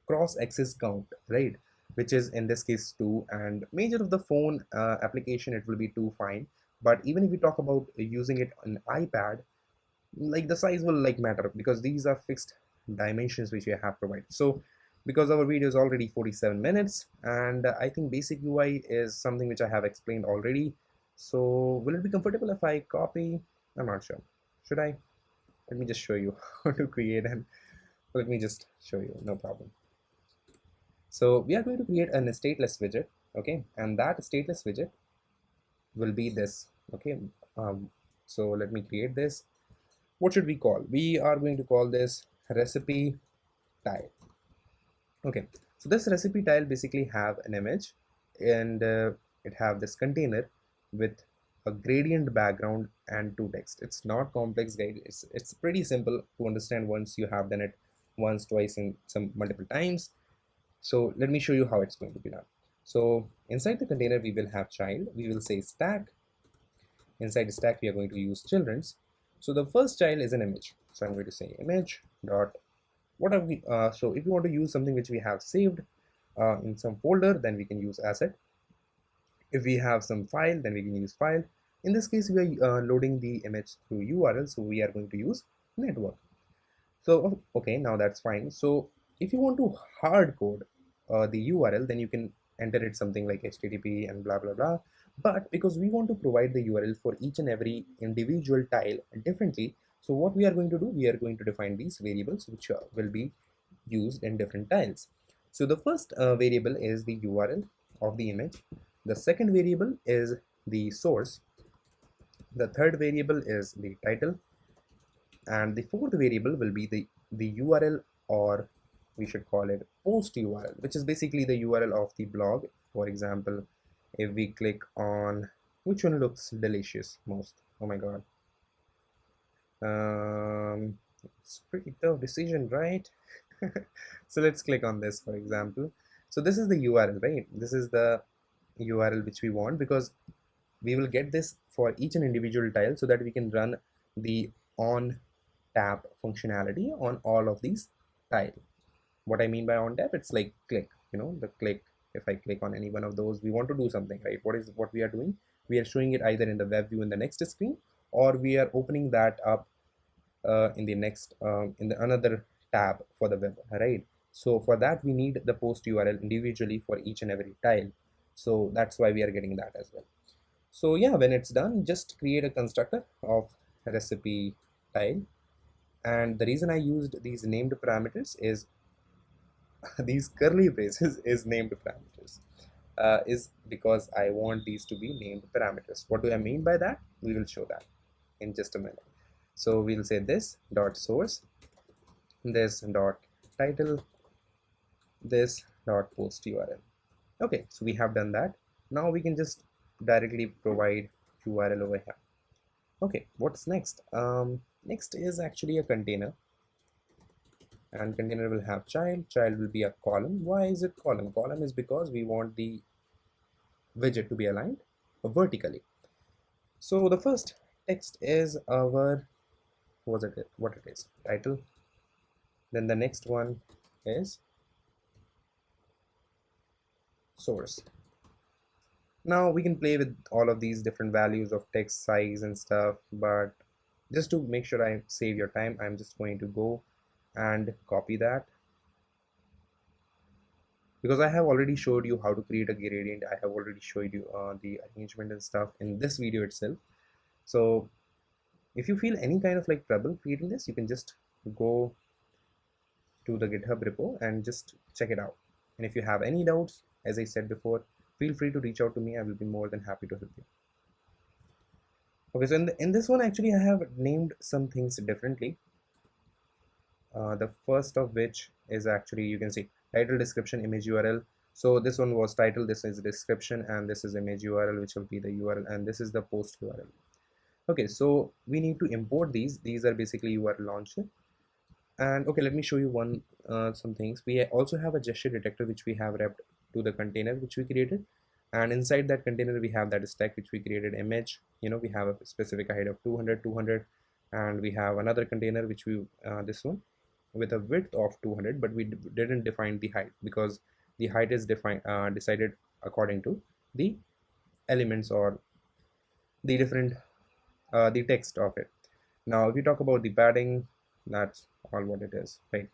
A: cross-axis count, right? which is in this case 2, and major of the phone application it will be 2 fine. But even if we talk about using it on iPad, like the size will like matter because these are fixed dimensions which we have provided. So because our video is already 47 minutes, and I think basic UI is something which I have explained already. So will it be comfortable if I copy? I'm not sure. Should I? Let me just show you how to create, and let me just show you, no problem. So we are going to create an stateless widget, okay, and that stateless widget will be this, okay. So let me create this. What should we call? We are going to call this recipe tile. Okay, so this recipe tile basically have an image, and it have this container with a gradient background and two text. It's not complex, guys. It's pretty simple to understand once you have done it once, twice, and some multiple times. So let me show you how it's going to be done. So inside the container we will have child. We will say stack. Inside the stack we are going to use children's. So the first child is an image. So I'm going to say image dot what are we. So if you want to use something which we have saved in some folder, then we can use asset. If we have some file, then we can use file. In this case, we are loading the image through URL, so we are going to use network. So okay, now that's fine. So if you want to hard code the URL, then you can enter it something like HTTP and blah blah blah. But because we want to provide the URL for each and every individual tile differently, so what we are going to do, we are going to define these variables which will be used in different tiles. So the first variable is the URL of the image. The second variable is the source. The third variable is the title, and the fourth variable will be the URL, or we should call it post URL, which is basically the URL of the blog. For example, if we click on which one looks delicious most, oh my god, it's pretty tough decision, right? So let's click on this, for example. So this is the URL, right? This is the URL which we want, because we will get this for each and individual tile so that we can run the on tap functionality on all of these tile. What I mean by on tap, it's like click, you know, the click. If I click on any one of those, we want to do something, right? What we are doing? We are showing it either in the web view in the next screen, or we are opening that up in the next in the another tab for the web, right? So for that we need the post URL individually for each and every tile. So that's why we are getting that as well. So yeah, when it's done, just create a constructor of recipe tile. And the reason I used these named parameters is these curly braces is named parameters, is because I want these to be named parameters. What do I mean by that? We will show that in just a minute. So we'll say this dot source, this dot title, this dot post URL. Okay, so we have done that. Now we can just directly provide URL over here. Okay, what's next? Next is actually a container, and container will have child will be a column. Why is it column is because we want the widget to be aligned vertically. So the first text is our what it is, title. Then the next one is source. Now we can play with all of these different values of text size and stuff, but just to make sure I save your time, I'm just going to go and copy that, because I have already showed you how to create a gradient. I have already showed you the arrangement and stuff in this video itself. So if you feel any kind of like trouble creating this, you can just go to the GitHub repo and just check it out. And if you have any doubts, as I said before, feel free to reach out to me. I will be more than happy to help you. Okay, so in this one, actually, I have named some things differently. The first of which is actually, you can see title, description, image URL. So this one was title, this is description, and this is image URL, which will be the URL, and this is the post URL. Okay, so we need to import these. These are basically URL launcher. And okay, let me show you some things. We also have a gesture detector which we have wrapped to the container which we created, and inside that container we have that stack which we created image. You know, we have a specific height of 200, and we have another container which we this one with a width of 200, but we didn't define the height because the height is decided according to the elements or the different the text of it. Now if you talk about the padding, that's all what it is, right?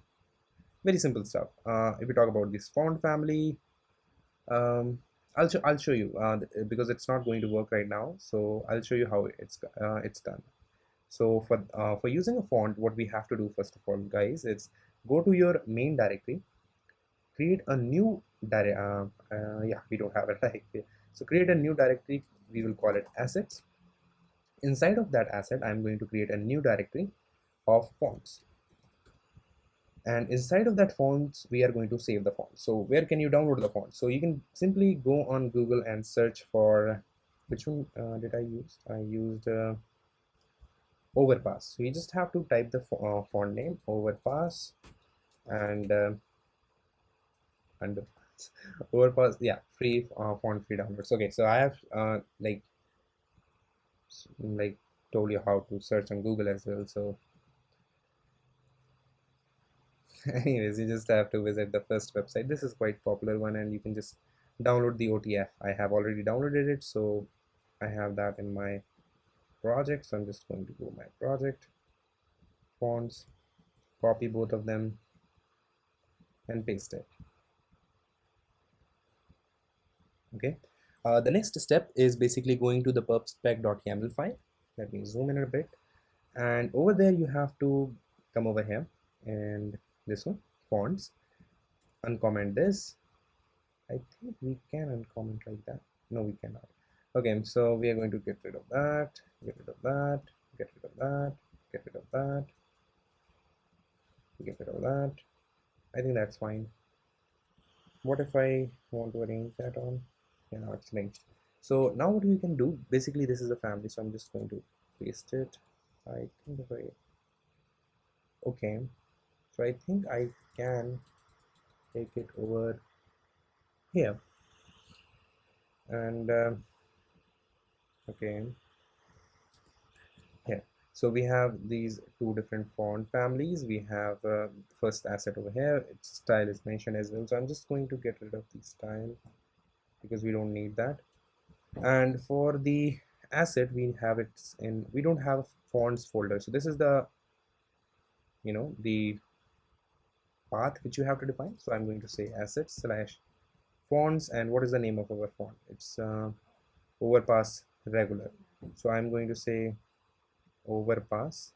A: Very simple stuff. If you talk about this font family, I'll show you because it's not going to work right now, so I'll show you how it's done. So for using a font, what we have to do first of all, guys, is go to your main directory, create a new yeah, we don't have it right here. So create a new directory, we will call it assets. Inside of that asset, I'm going to create a new directory of fonts, and inside of that fonts we are going to save the font. So where can you download the font? So you can simply go on Google and search for, which one did I use? I used Overpass. So you just have to type the font name Overpass and under Overpass, yeah, free font free downloads. Okay, so I have like told you how to search on Google as well. So anyways, you just have to visit the first website. This is quite popular one, and you can just download the OTF. I have already downloaded it, so I have that in my project. So I'm just going to go my project, fonts, copy both of them and paste it. Okay, the next step is basically going to the pubspec.yaml file. Let me zoom in a bit, and over there you have to come over here and this one, fonts, uncomment this. I think we can uncomment like that. No, we cannot. Okay, so we are going to get rid of that, get rid of that, get rid of that, get rid of that, get rid of that. I think that's fine. What if I want to arrange that on? Yeah, now it's linked. So now what we can do, basically this is a family, so I'm just going to paste it. I think if I, okay, so I think I can take it over here, and okay, yeah. So we have these two different font families. We have first asset over here, its style is mentioned as well, so I'm just going to get rid of the style because we don't need that. And for the asset, we have it in, we don't have fonts folder, so this is the, you know, the path which you have to define. So I'm going to say assets slash fonts, and what is the name of our font? It's Overpass regular. So I'm going to say Overpass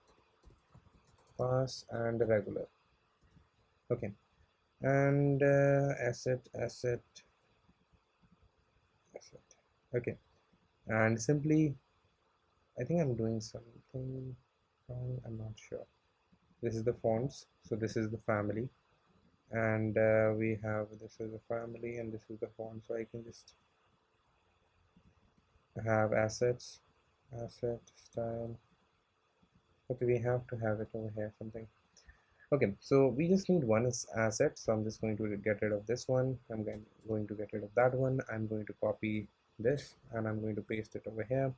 A: pass and regular. Okay, and asset. Okay, and simply, I think I'm doing something wrong, I'm not sure. This is the fonts, so this is the family, and we have, this is the family and this is the font. So I can just have assets, asset style. Okay, we have to have it over here something. Okay, so we just need one asset, so I'm just going to get rid of this one. I'm going to get rid of that one. I'm going to copy this and I'm going to paste it over here.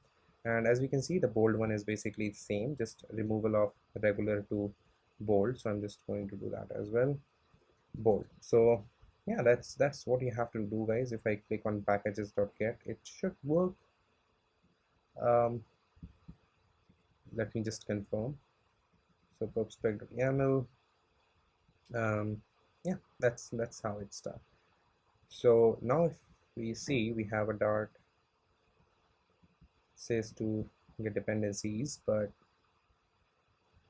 A: And as we can see, the bold one is basically the same, just removal of regular to bold. So I'm just going to do that as well, bold. So yeah, that's what you have to do, guys. If I click on packages.get, it should work. Let me just confirm. So pubspec.yaml. Yeah, that's how it's done. So now if we see, we have a dart says to get dependencies, but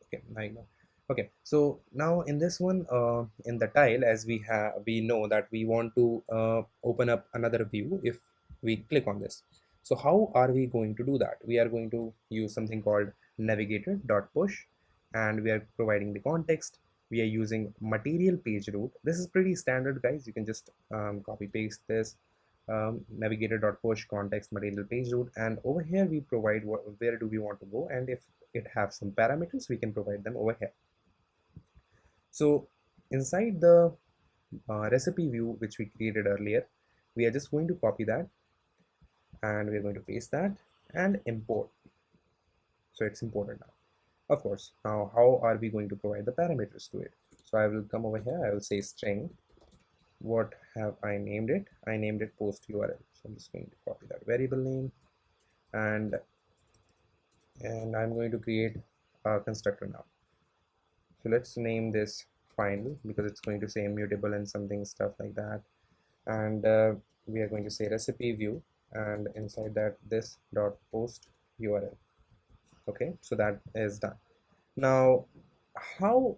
A: okay, I know. Okay, so now in this one, in the tile, as we know that we want to open up another view if we click on this. So how are we going to do that? We are going to use something called navigator.push, and we are providing the context. We are using material page root. This is pretty standard, guys. You can just copy paste this, navigator.push context material page root, and over here we provide where do we want to go, and if it have some parameters, we can provide them over here. So inside the recipe view which we created earlier, we are just going to copy that and we're going to paste that and import. So it's imported now. Of course, now how are we going to provide the parameters to it? So I will come over here, I will say string, what have I named it? I named it post URL. So I'm just going to copy that variable name, and I'm going to create a constructor now. So let's name this final, because it's going to say immutable and something stuff like that. And we are going to say recipe view, and inside that this dot post URL. Okay, so that is done. Now how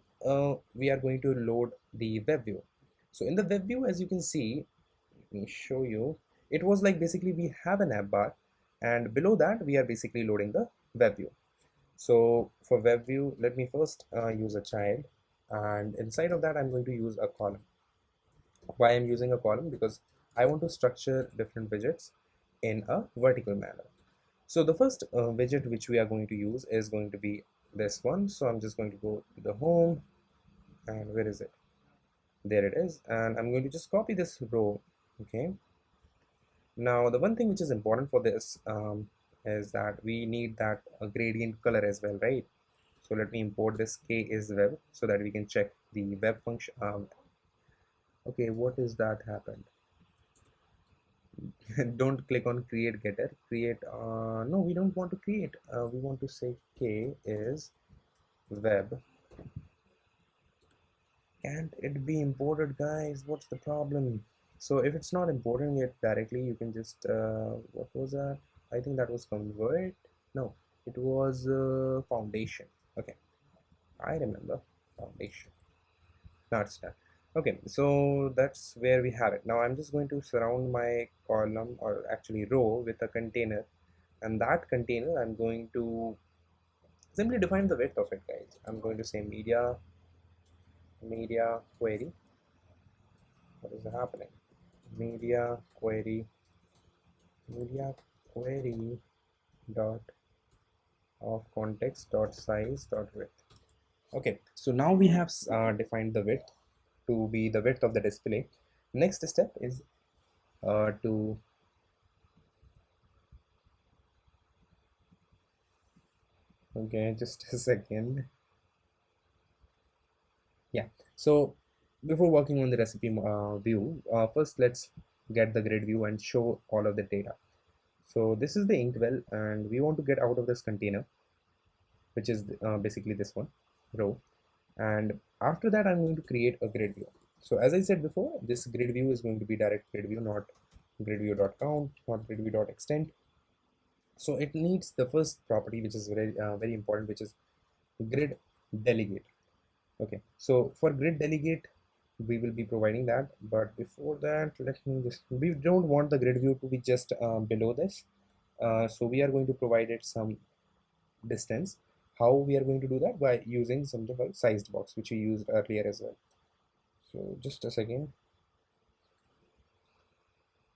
A: we are going to load the web view? So in the web view, as you can see, let me show you, it was like basically we have an app bar, and below that we are basically loading the web view. So for web view, let me first use a child, and inside of that I'm going to use a column. Why I'm using a column? Because I want to structure different widgets in a vertical manner. So the first widget which we are going to use is going to be this one. So I'm just going to go to the home, and where is it? There it is. And I'm going to just copy this row. Okay, now the one thing which is important for this is that we need that gradient color as well, right? So let me import this k is web so that we can check the web function. Okay, what is that happened? Don't click on create getter. Create, no, we don't want to create. We want to say k is web. Can't it be imported, guys? What's the problem? So if it's not importing it directly, you can just what was that? I think that was convert. No, it was foundation. Okay, I remember foundation. That's that. Okay, so that's where we have it. Now I'm just going to surround my column, or actually row, with a container, and that container I'm going to simply define the width of it, guys. I'm going to say media query. What is happening? Media query dot of context dot size dot width. Okay, so now we have defined the width to be the width of the display. Next step is to okay, just a second. Yeah, so before working on the recipe view, first let's get the grid view and show all of the data. So this is the inkwell, and we want to get out of this container, which is basically this one row. And after that I'm going to create a grid view. So as I said before, this grid view is going to be direct grid view, not grid view.count, not grid view.extend. So it needs the first property, which is very important, which is grid delegate. Okay, so for grid delegate we will be providing that, but before that let me just, we don't want the grid view to be just below this, so we are going to provide it some distance. How we are going to do that? By using something called sized box, which we used earlier as well. So just a second,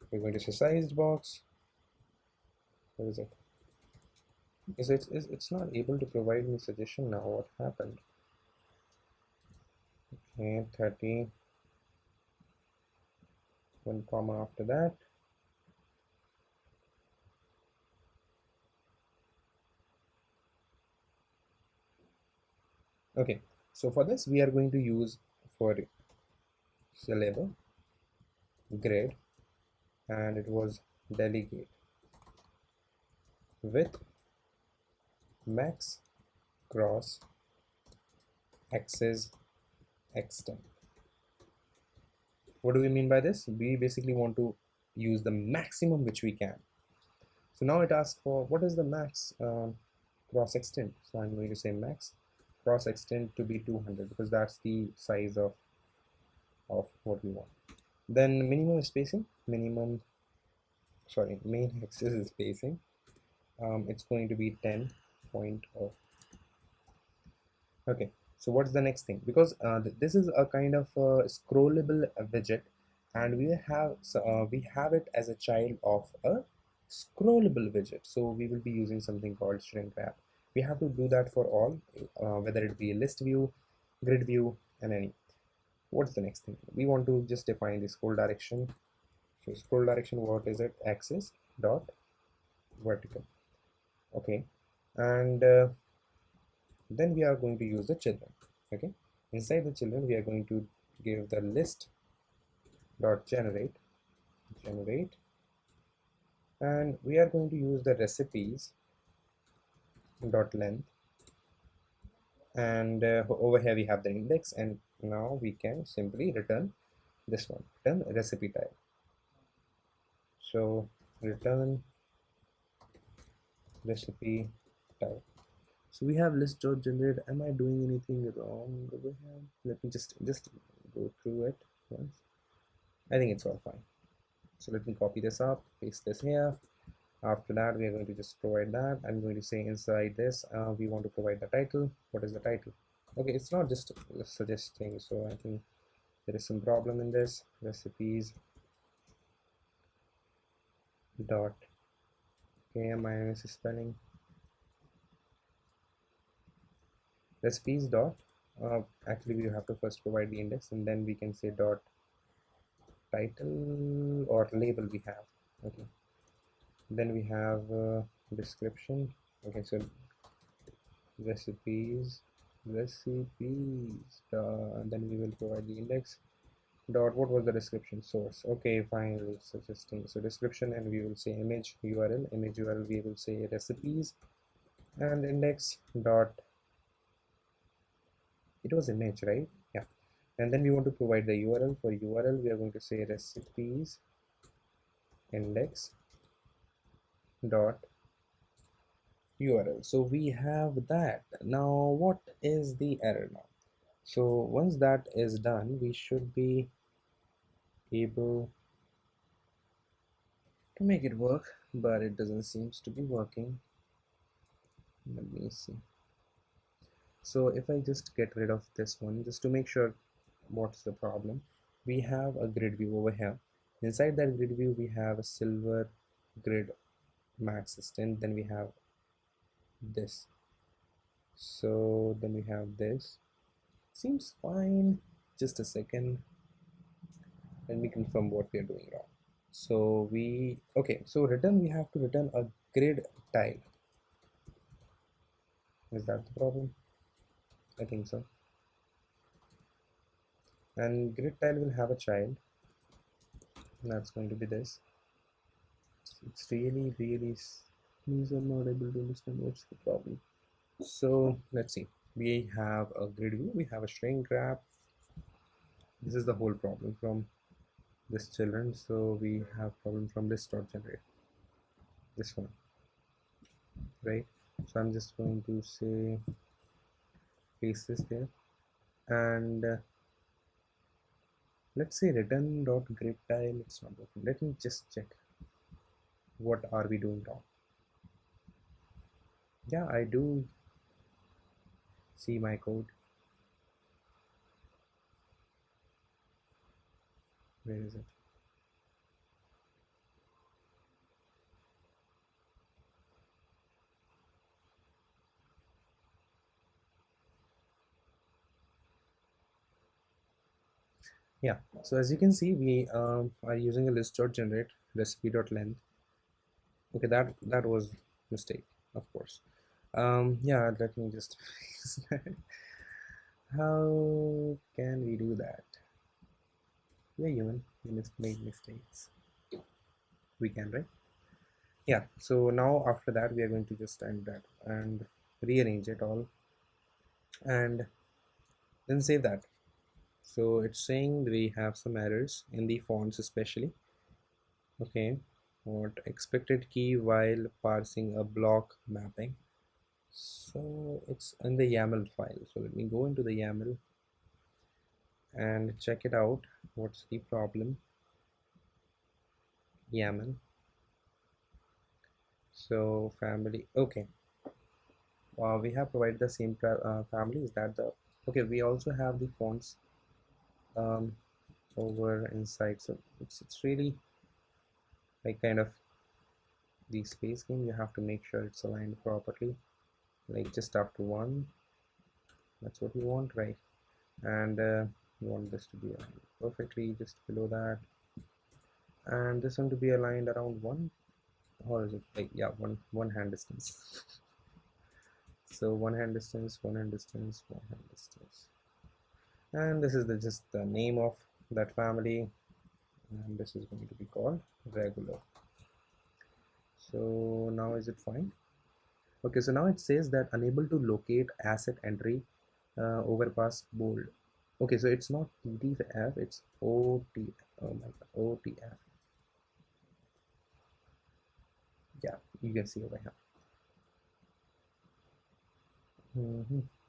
A: we're going to say sized box. Where is it? It's not able to provide me suggestion now. What happened? Okay, 30, one comma after that. Okay, so for this we are going to use for syllable grid, and it was delegate with max cross axis extend. What do we mean by this? We basically want to use the maximum which we can. So now it asks for what is the max cross extend. So I'm going to say max cross extend to be 200, because that's the size of what we want. Then minimum spacing, main axis spacing, it's going to be 10.0. Okay, so what's the next thing? Because this is a kind of scrollable widget, and we have it as a child of a scrollable widget, so we will be using something called shrink wrap. We have to do that for all, whether it be a list view, grid view, and any. What's the next thing? We want to just define the scroll direction. So scroll direction, what is it? Axis dot vertical. Okay, and then we are going to use the children. Okay, inside the children we are going to give the list dot generate, and we are going to use the recipes dot length, and over here we have the index, and now we can simply return this one, return recipe type. So return recipe type. So we have list.generate. Am I doing anything wrong over here? Let me just go through it once. I think it's all fine. So let me copy this up, paste this here. After that, we are going to just provide that. I'm going to say inside this, we want to provide the title. What is the title? Okay, it's not just suggesting, so I think there is some problem in this. Recipes dot, okay, my misspelling. Recipes dot, actually we have to first provide the index, and then we can say dot title or label we have. Okay, then we have description. Okay, so recipes, and then we will provide the index dot, what was the description? Source. Okay, finally suggesting, so description, and we will say image URL, we will say recipes, and index dot, it was image, right? Yeah. And then we want to provide the URL. For URL we are going to say recipes index dot URL. So we have that. Now what is the error now? So once that is done, we should be able to make it work, but it doesn't seems to be working. Let me see. So if I just get rid of this one, just to make sure what's the problem, we have a grid view over here. Inside that grid view we have a silver grid max extent, then we have this, so then we have this. Seems fine. Just a second, let me confirm what we are doing wrong. So we, okay, so return, we have to return a grid tile. Is that the problem? I think so. And grid tile will have a child, and that's going to be this. It's really please, I'm not able to understand what's the problem. So let's see, we have a grid view, we have a string grab. This is the whole problem from this children, so we have problem from this dot generate, this one, right? So I'm just going to say paste this there, and let's say return dot grid tile. It's not working. Let me just check what are we doing wrong. Yeah, I do see my code. Where is it? Yeah, so as you can see, we are using a list.generate recipe.length. Okay, that was mistake, of course. Yeah, let me just fix that. How can we do that? We're human, we make mistakes. We can, right? Yeah, so now after that we are going to just end that and rearrange it all and then save that. So it's saying we have some errors in the fonts especially. Okay, what expected key while parsing a block mapping. So it's in the YAML file. So let me go into the YAML and check it out. What's the problem? YAML. So family. Okay. We have provided the same family. Is that the okay? We also have the fonts over inside. So it's really like kind of the space game. You have to make sure it's aligned properly, like just after one. That's what you want, right? And you want this to be aligned perfectly just below that, and this one to be aligned around one, or is it like, yeah, one hand distance. So one hand distance, one hand distance, one hand distance, and this is just the name of that family. and this is going to be called regular. So now is it fine? Okay, so now it says that unable to locate asset entry overpass bold. Okay, so it's not TTF, it's OTF. Oh my god, OTF. Yeah, you can see over here.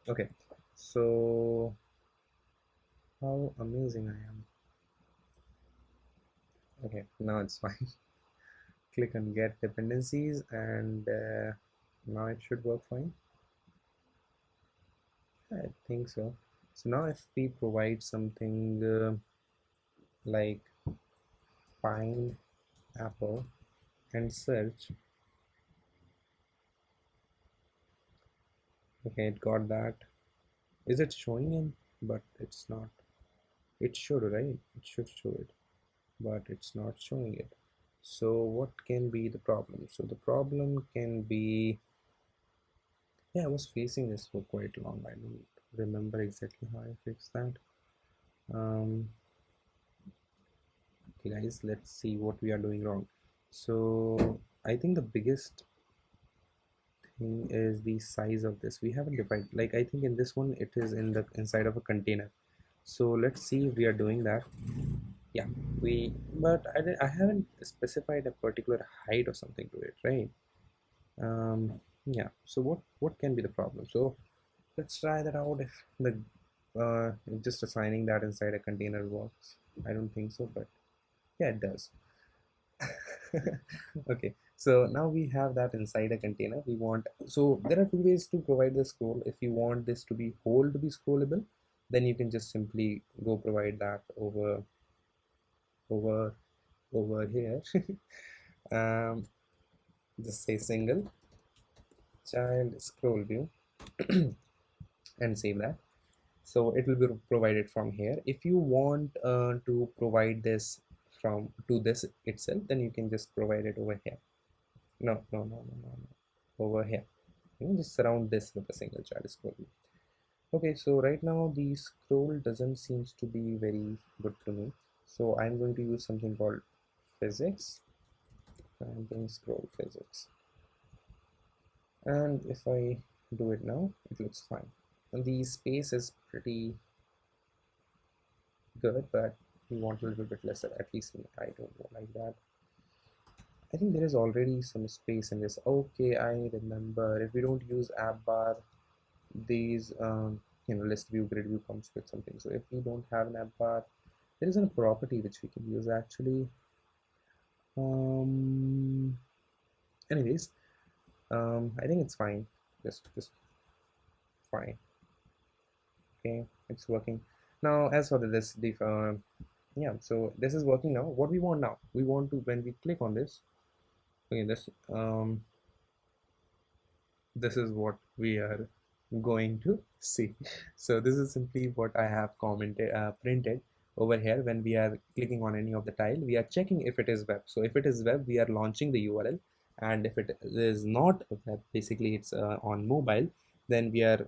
A: Okay, so how amazing I am. Okay, now it's fine. Click on get dependencies, and now it should work fine. I think so. So now if we provide something like find apple and search, okay, it got that. Is it showing in? But it's not. It should, right? It should show it, but it's not showing it. So what can be the problem? So the problem can be, yeah, I was facing this for quite long. I don't remember exactly how I fixed that. Okay guys, let's see what we are doing wrong. So I think the biggest thing is the size of this. We haven't defined, like I think in this one it is in the inside of a container. So let's see if we are doing that. Yeah, but I haven't specified a particular height or something to it, right? Yeah, so what can be the problem? So let's try that out. If the just assigning that inside a container works. I don't think so, but yeah, it does. Okay, so now we have that inside a container. We want, so there are two ways to provide the scroll. If you want this to be whole to be scrollable, then you can just simply go provide that over over here. um, just say single child scroll view and save that. So it will be provided from here. If you want to provide this from to this itself, then you can just provide it over here. No, over here. You know, just surround this with a single child scroll view. Okay, so right now the scroll doesn't seems to be very good to me, so I'm going to use something called physics. I'm doing scroll physics, and if I do it now, it looks fine. And the space is pretty good, but we want a little bit lesser. At least I don't like that. I think there is already some space in this. Okay, I remember. If we don't use app bar, these list view, grid view comes with something. So if we don't have an app bar, there is a property which we can use actually. Anyways, I think it's fine. Just fine. Okay, it's working. Now, as for yeah, so this is working now. What we want now? We want to, when we click on this, okay, this is what we are going to see. So this is simply what I have commented printed over here. When we are clicking on any of the tile, we are checking if it is web. So if it is web, we are launching the URL, and if it is not web, basically it's on mobile, then we are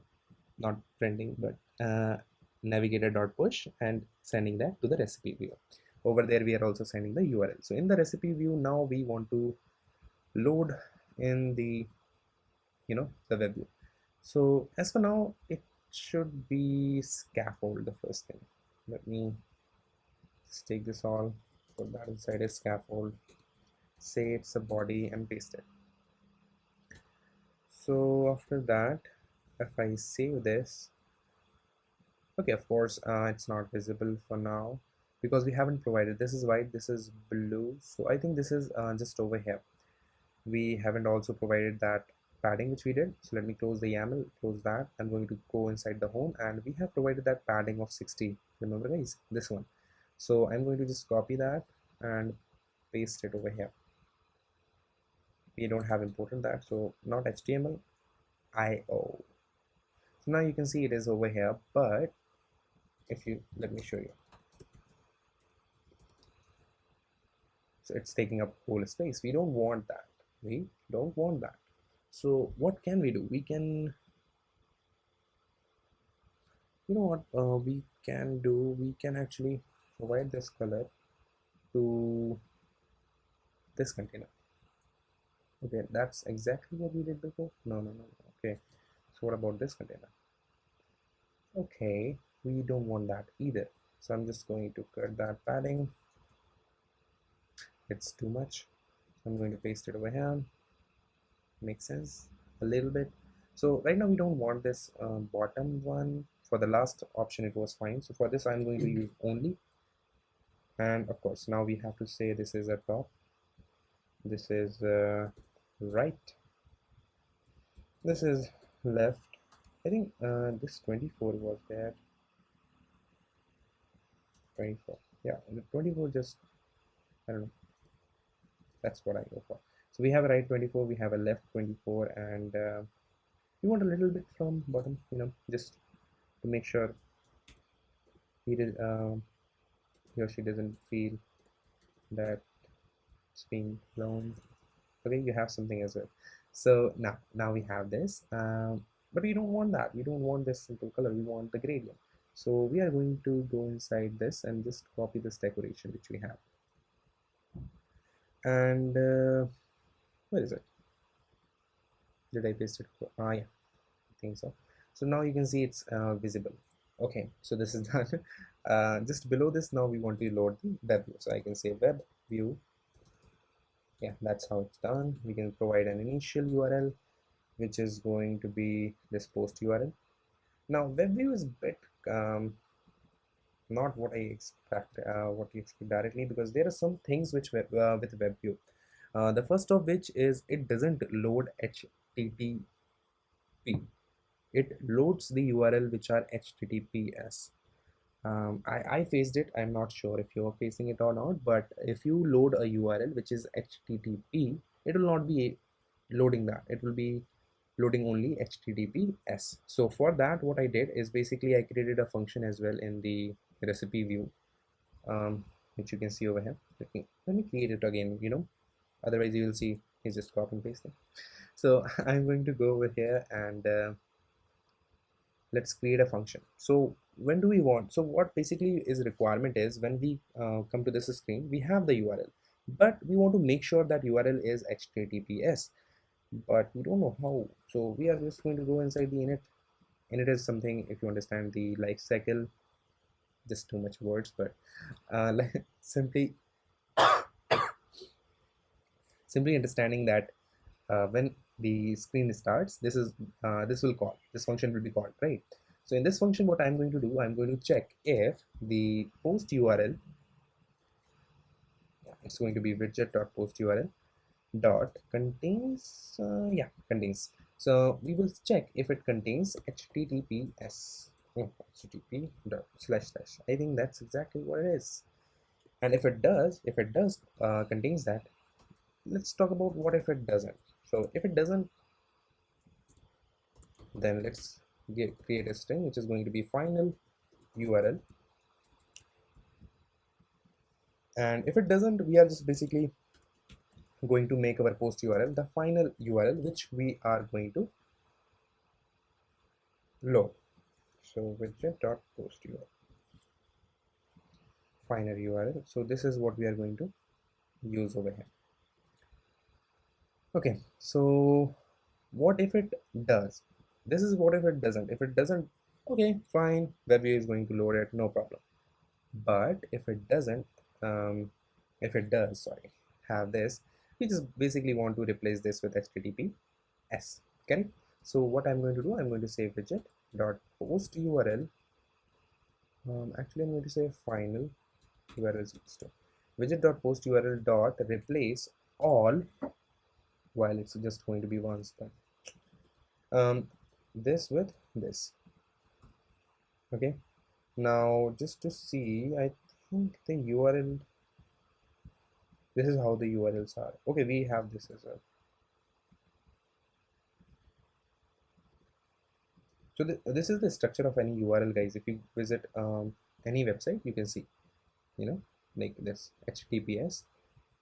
A: not printing but navigator.push and sending that to the recipe view. Over there we are also sending the URL. So in the recipe view, now we want to load in the the web view. So as for now, it should be scaffold, the first thing. Let me just take this all, put that inside a scaffold, say it's a body, and paste it. So after that, if I save this, okay, of course it's not visible for now because we haven't provided. This is white, this is blue, so I think this is just over here. We haven't also provided that padding which we did. So let me close the YAML, close that. I'm going to go inside the home, and we have provided that padding of 60. Remember guys, this one. So I'm going to just copy that and paste it over here. We don't have imported that, so not HTML, IO. So now you can see it is over here, but if you, let me show you. So it's taking up whole space. We don't want that. We don't want that. So what can we do? We can, you know what we can do, we can actually provide this color to this container. Okay, that's exactly what we did before. No. Okay, so what about this container? Okay, we don't want that either. So I'm just going to cut that padding. It's too much. So I'm going to paste it over here. Makes sense a little bit. So right now we don't want this bottom one. For the last option it was fine. So for this I'm going to use only. And of course now we have to say this is a top. This is right. This is left. I think this 24 was there. 24. Yeah, the 24 just, I don't know. That's what I go for. So we have a right 24, we have a left 24, and we want a little bit from bottom, just to make sure he or she doesn't feel that it's being blown. Okay, you have something as well. So now we have this, but we don't want that. We don't want this simple color. We want the gradient. So we are going to go inside this and just copy this decoration which we have. And where is it? Did I paste it? Yeah, I think so. So now you can see it's visible. Okay, so this is done. Just below this, now we want to load the web view. So I can say web view. Yeah, that's how it's done. We can provide an initial URL, which is going to be this post URL. Now web view is a bit not what I expect, what you expect directly, because there are some things which with web view. The first of which is it doesn't load HTTP. It loads the URL which are HTTPS. I faced it. I'm not sure if you're facing it or not, but if you load a URL which is HTTP, it will not be loading that. It will be loading only HTTPS. So for that, what I did is basically I created a function as well in the recipe view, which you can see over here. Let me create it again, otherwise you will see it's just copy and pasting. So I'm going to go over here and let's create a function. So when do we want, so what basically is requirement is when we come to this screen, we have the URL, but we want to make sure that URL is HTTPS, but we don't know how. So we are just going to go inside the init. Init is something, if you understand the life cycle, just too much words, but like simply understanding that when the screen starts, this function will be called, right? So in this function, what I'm going to do, I'm going to check if the post URL, it's going to be widget.post URL dot contains, contains. So we will check if it contains HTTPS, HTTP dot // I think that's exactly what it is. And if it does contains that, let's talk about what if it doesn't. So if it doesn't, then let's create a string which is going to be final URL. And if it doesn't, we are just basically going to make our post URL the final URL which we are going to load. So widget.post URL final URL. So this is what we are going to use over here. Okay, so what if it does? This is what if it doesn't. If it doesn't, okay, fine, web view is going to load it, no problem. But if it doesn't, if it does, sorry, have this, we just basically want to replace this with HTTPS. Okay, so what I'm going to do, I'm going to say widget dot post URL. Actually, I'm going to say final URL widget dot post URL dot replace all, while it's just going to be one step. This with this. Okay, now just to see, I think the URL, this is how the URLs are. Okay, we have this as well. So this is the structure of any URL, guys. If you visit any website, you can see, like this HTTPS,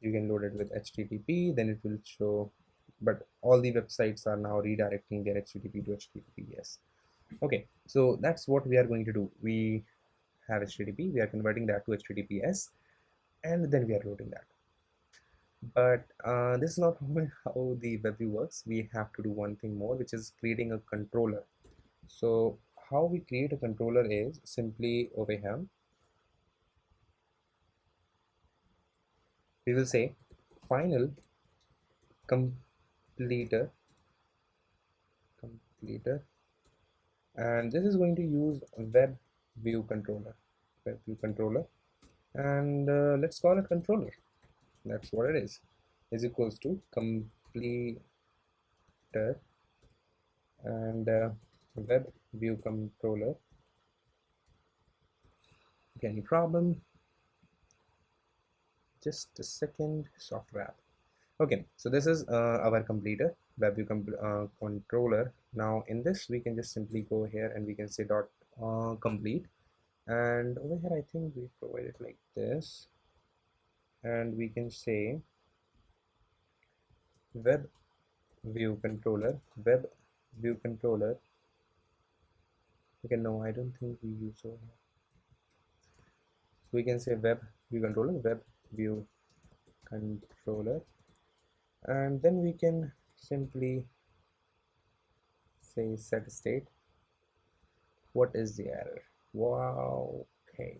A: you can load it with HTTP, then it will show, but all the websites are now redirecting their HTTP to HTTPS. Okay, so that's what we are going to do. We have HTTP, we are converting that to HTTPS. and then we are loading that. But this is not how the web view works. We have to do one thing more, which is creating a controller. So how we create a controller is simply over here. We will say final completer, completer, and this is going to use web view controller, web view controller, and let's call it controller. That's what it is equals to completer and web view controller. Okay, any problem? Just a second. Software app. Okay, so this is our completer web view controller. Now in this we can just simply go here and we can say dot complete, and over here I think we provide it like this, and we can say web view controller, web view controller. Okay, no, I don't think we use over here. So we can say web view controller, web view controller, and then we can simply say set state. What is the error? Wow. Okay,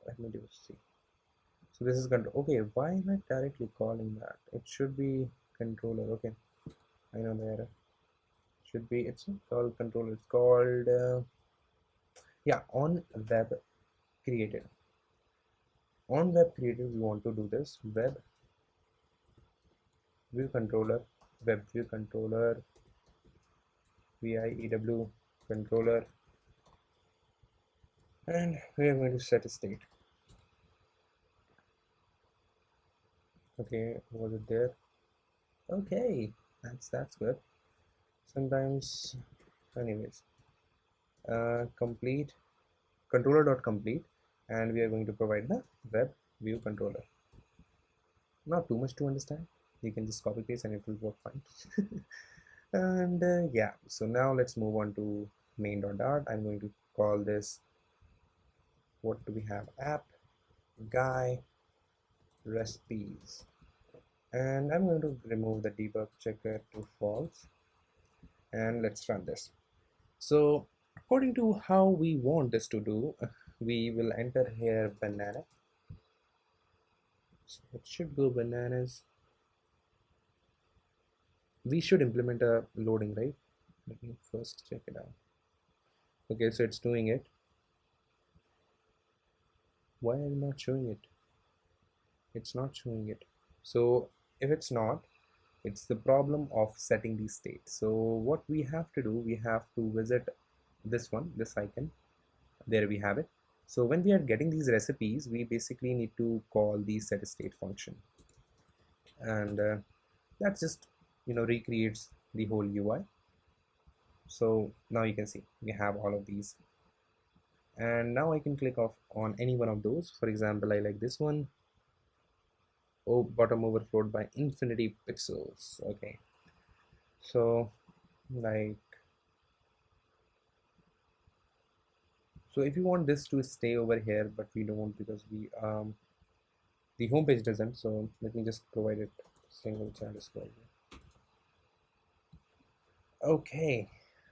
A: let me just see. So this is control. Okay, why am I directly calling that? It should be controller. Okay, I know the error. Should be, it's not called controller, it's called yeah, on web created. On web created we want to do this web view controller, web view controller, VIEW controller, and we are going to set a state. Okay, was it there? Okay, that's good. Sometimes, anyways, complete controller.complete, and we are going to provide the web view controller. Not too much to understand. You can just copy paste and it will work fine. And yeah, so now let's move on to main.dart. I'm going to call this, what do we have, app guy recipes, and I'm going to remove the debug checker to false, and let's run this. So according to how we want this to do, we will enter here banana. So it should go bananas. We should implement a loading, right? Let me first check it out. Okay, so it's doing it. Why are you not showing it? It's not showing it. So if it's not, it's the problem of setting the state. So what we have to do, we have to visit this one, this icon. There we have it. So when we are getting these recipes, we basically need to call the set state function, and that just recreates the whole UI. So now you can see we have all of these, and now I can click off on any one of those. For example, I like this one. Oh, bottom overflowed by infinity pixels. Okay, so like, so if you want this to stay over here, but we don't, because we the home page doesn't, so let me just provide it single child scroll. Okay,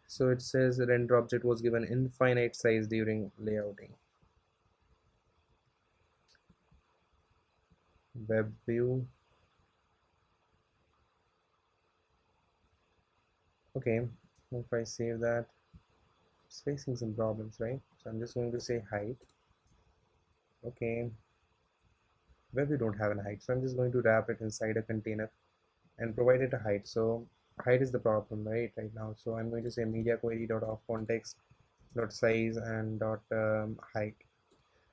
A: so it says the render object was given infinite size during layouting. Web view. Okay, if I save that, it's facing some problems, right? So I'm just going to say height. Okay, web view don't have a height, so I'm just going to wrap it inside a container and provide it a height. So height is the problem right now. So I'm going to say media query dot of context dot size and dot height.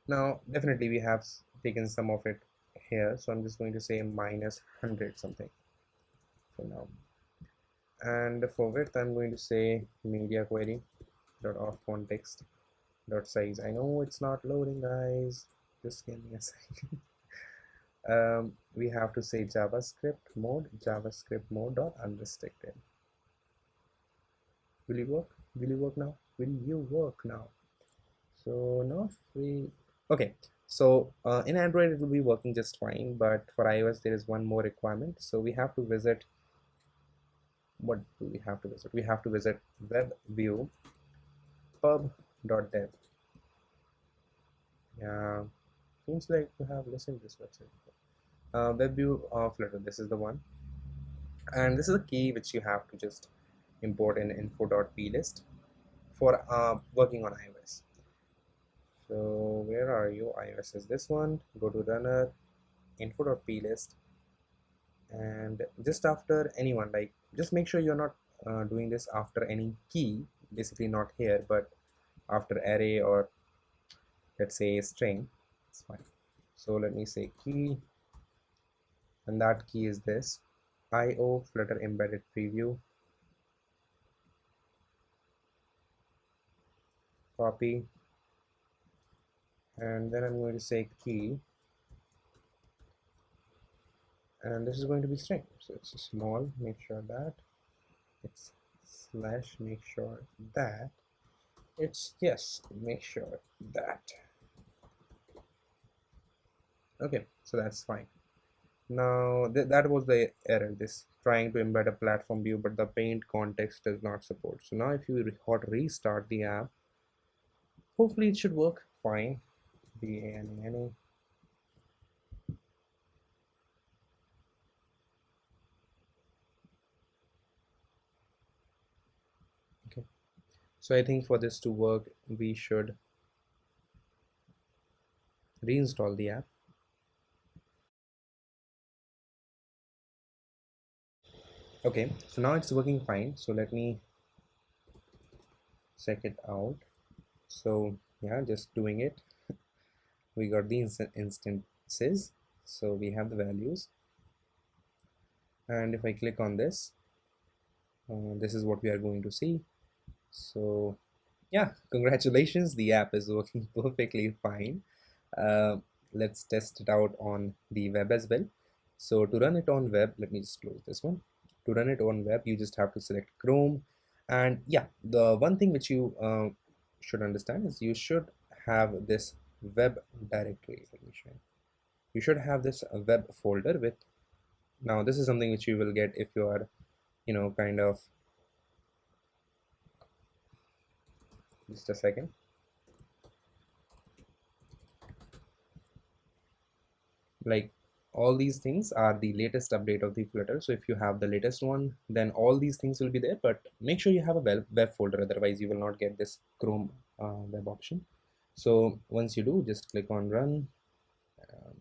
A: Now definitely we have taken some of it here, so I'm just going to say minus 100 something for now. And for width I'm going to say media query dot of context dot size. I know it's not loading, guys, just give me a second. We have to say JavaScript mode dot unrestricted. Will you work now? Will you work now? So now free. Okay, so in Android it will be working just fine, but for iOS there is one more requirement. So we have to visit, what do we have to visit? We have to visit web view pub.dev. Yeah, seems like you have listened to this website. Web view Flutter, this is the one, and this is a key which you have to just import in info.plist for working on iOS. So where are you? iOS is this one. Go to runner info.plist, and just after anyone, like just make sure you're not doing this after any key, basically not here but after array, or let's say string. It's fine. So let me say key, and that key is this IO Flutter embedded preview. Copy, and then I'm going to say key, and this is going to be string, so it's a small, make sure that it's slash, make sure that it's yes, make sure that. Okay, so that's fine. Now that was the error, this trying to embed a platform view but the paint context does not support. So now if you hot restart the app, hopefully it should work fine. BANANA. Okay, so I think for this to work we should reinstall the app. Okay, so now it's working fine, so let me check it out. So yeah, just doing it, we got the instances, so we have the values, and if I click on this, this is what we are going to see. So yeah, congratulations, the app is working perfectly fine. uh, let's test it out on the web as well. So to run it on web, let me just close this one. To run it on web, you just have to select Chrome, and yeah, the one thing which you should understand is you should have this web directory. Let me show you. You should have this web folder with, now this is something which you will get if you are, you know, kind of, just a second. Like, all these things are the latest update of the Flutter, so if you have the latest one, then all these things will be there, but make sure you have a web folder, otherwise you will not get this Chrome web option. So once you do, just click on run, um,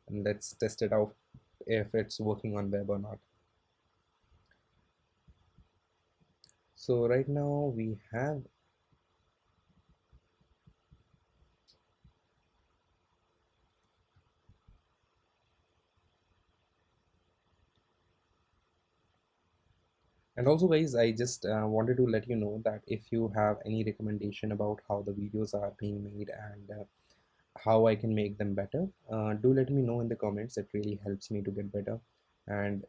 A: and let's test it out if it's working on web or not. So right now we have, and also guys, I just wanted to let you know that if you have any recommendation about how the videos are being made and how I can make them better, do let me know in the comments. It really helps me to get better and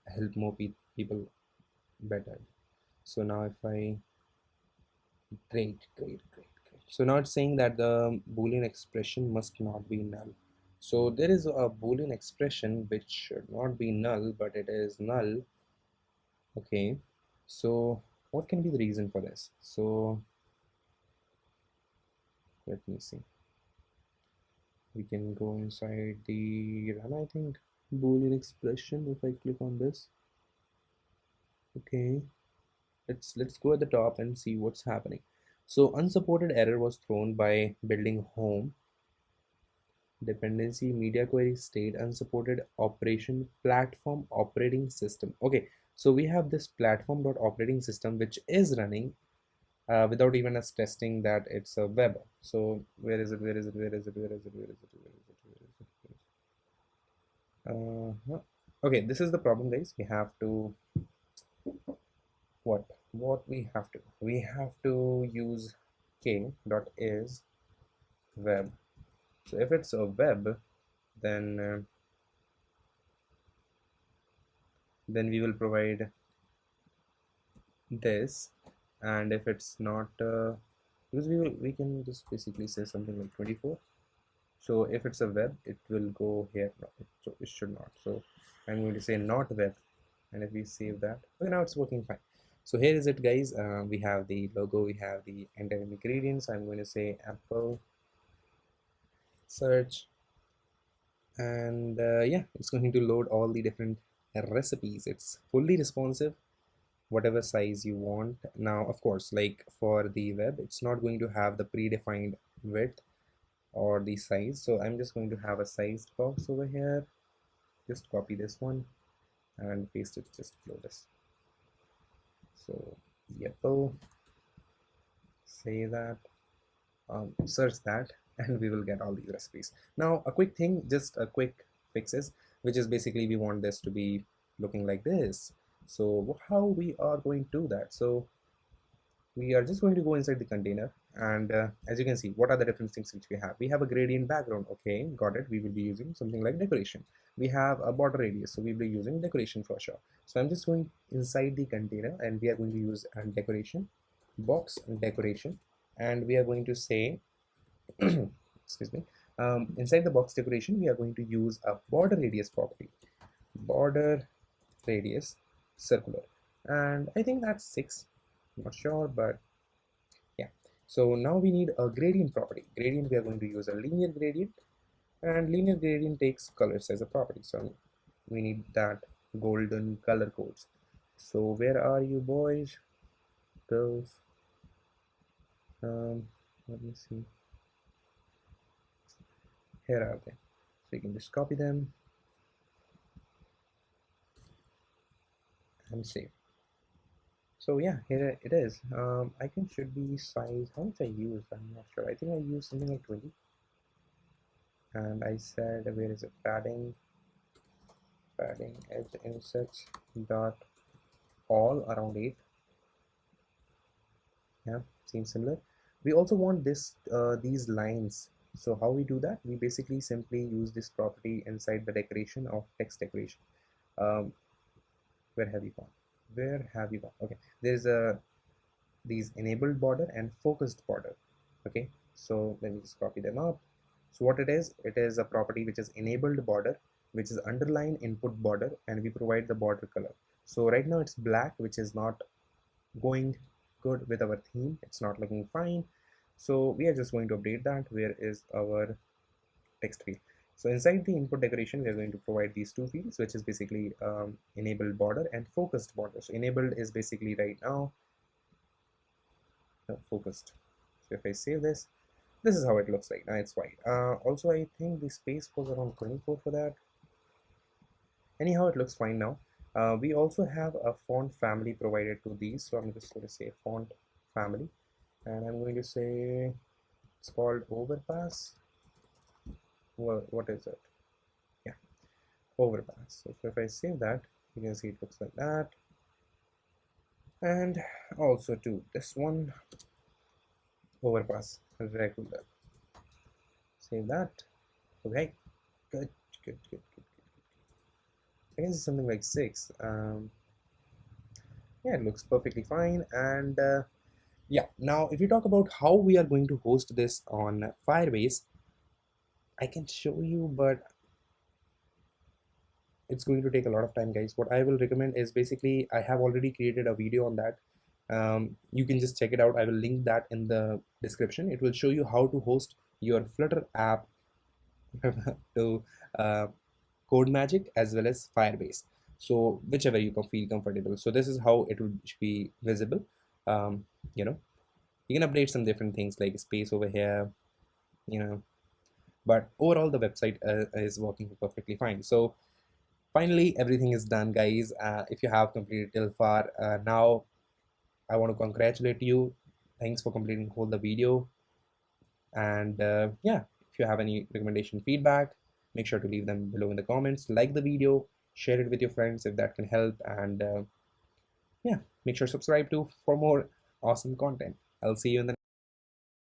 A: help more people better. So now if I, great. So now it's saying that the Boolean expression must not be null. So there is a Boolean expression which should not be null, but it is null. Okay, so what can be the reason for this? So let me see. We can go inside the run, I think, Boolean expression. If I click on this, okay, let's go at the top and see what's happening. So unsupported error was thrown by building home dependency media query state unsupported operation platform operating system. Okay, so we have this platform dot operating system which is running without even us testing that it's a web. So where is it, where is it, where is it, where is it, where is it, where is it, where is it, where is it? Okay, this is the problem guys. We have to, what we have to use k dot is web. So if it's a web, then we will provide this, and if it's not because we can just basically say something like 24. So if it's a web, it will go here. No, so it should not. So I'm going to say not web, and if we save that, okay, now it's working fine. So here is it, guys. We have the logo, we have the entire ingredients. I'm going to say Apple search, and yeah, it's going to load all the different recipes. It's fully responsive, whatever size you want. Now, of course, like for the web, it's not going to have the predefined width or the size, so I'm just going to have a sized box over here. Just copy this one and paste it just below this. So Apple, say that, search that, and we will get all these recipes. Now a quick thing, just a quick fixes, which is basically we want this to be looking like this. So how we are going to do that? So we are just going to go inside the container, and as you can see, what are the different things which we have? We have a gradient background. Okay, got it. We will be using something like decoration. We have a border radius, so we'll be using decoration for sure. So I'm just going inside the container, and we are going to use a decoration box decoration, and we are going to say excuse me, inside the box decoration we are going to use a border radius property, border radius circular, and I think that's 6. I'm not sure, but yeah. So now we need a gradient property. Gradient, we are going to use a linear gradient, and linear gradient takes colors as a property, so we need that golden color codes. So where are you, boys, girls? Let me see, here are they. So you can just copy them and save. So yeah, here it is. I think should be size, how much I used, I'm not sure. I think I used something like 20, and I said, where is it, padding edge insets dot all around 8. Yeah, seems similar. We also want this these lines. So how we do that? We basically simply use this property inside the decoration of text decoration. Where have you gone? Okay, there's a these enabled border and focused border. Okay, so let me just copy them up. So what it is a property which is enabled border, which is underline input border, and we provide the border color. So right now it's black, which is not going good with our theme. It's not looking fine, so we are just going to update that. Where is our text field? So inside the input decoration, we are going to provide these two fields, which is basically enabled border and focused border. So enabled is basically right now focused. So if I save this, this is how it looks like. Now it's white. Also, I think the space was around 24 for that. Anyhow, it looks fine now. We also have a font family provided to these, so I'm just going to say font family, and I'm going to say it's called overpass. Well, what is it? Yeah, overpass. So if I save that, you can see it looks like that. And also to this one, overpass regular. Save that. Okay, good. I can see something like 6. Yeah, it looks perfectly fine. And yeah, now if you talk about how we are going to host this on Firebase, I can show you, but it's going to take a lot of time, guys. What I will recommend is basically I have already created a video on that. You can just check it out. I will link that in the description. It will show you how to host your Flutter app to Codemagic as well as Firebase. So whichever you can feel comfortable. So this is how it would be visible. You know, you can update some different things like space over here, you know, but overall the website is working perfectly fine. So finally everything is done, guys. If you have completed till far, now I want to congratulate you. Thanks for completing whole the video. And yeah, if you have any recommendation feedback, make sure to leave them below in the comments. Like the video, share it with your friends if that can help, and yeah, make sure to subscribe to for more awesome content. I'll see you in the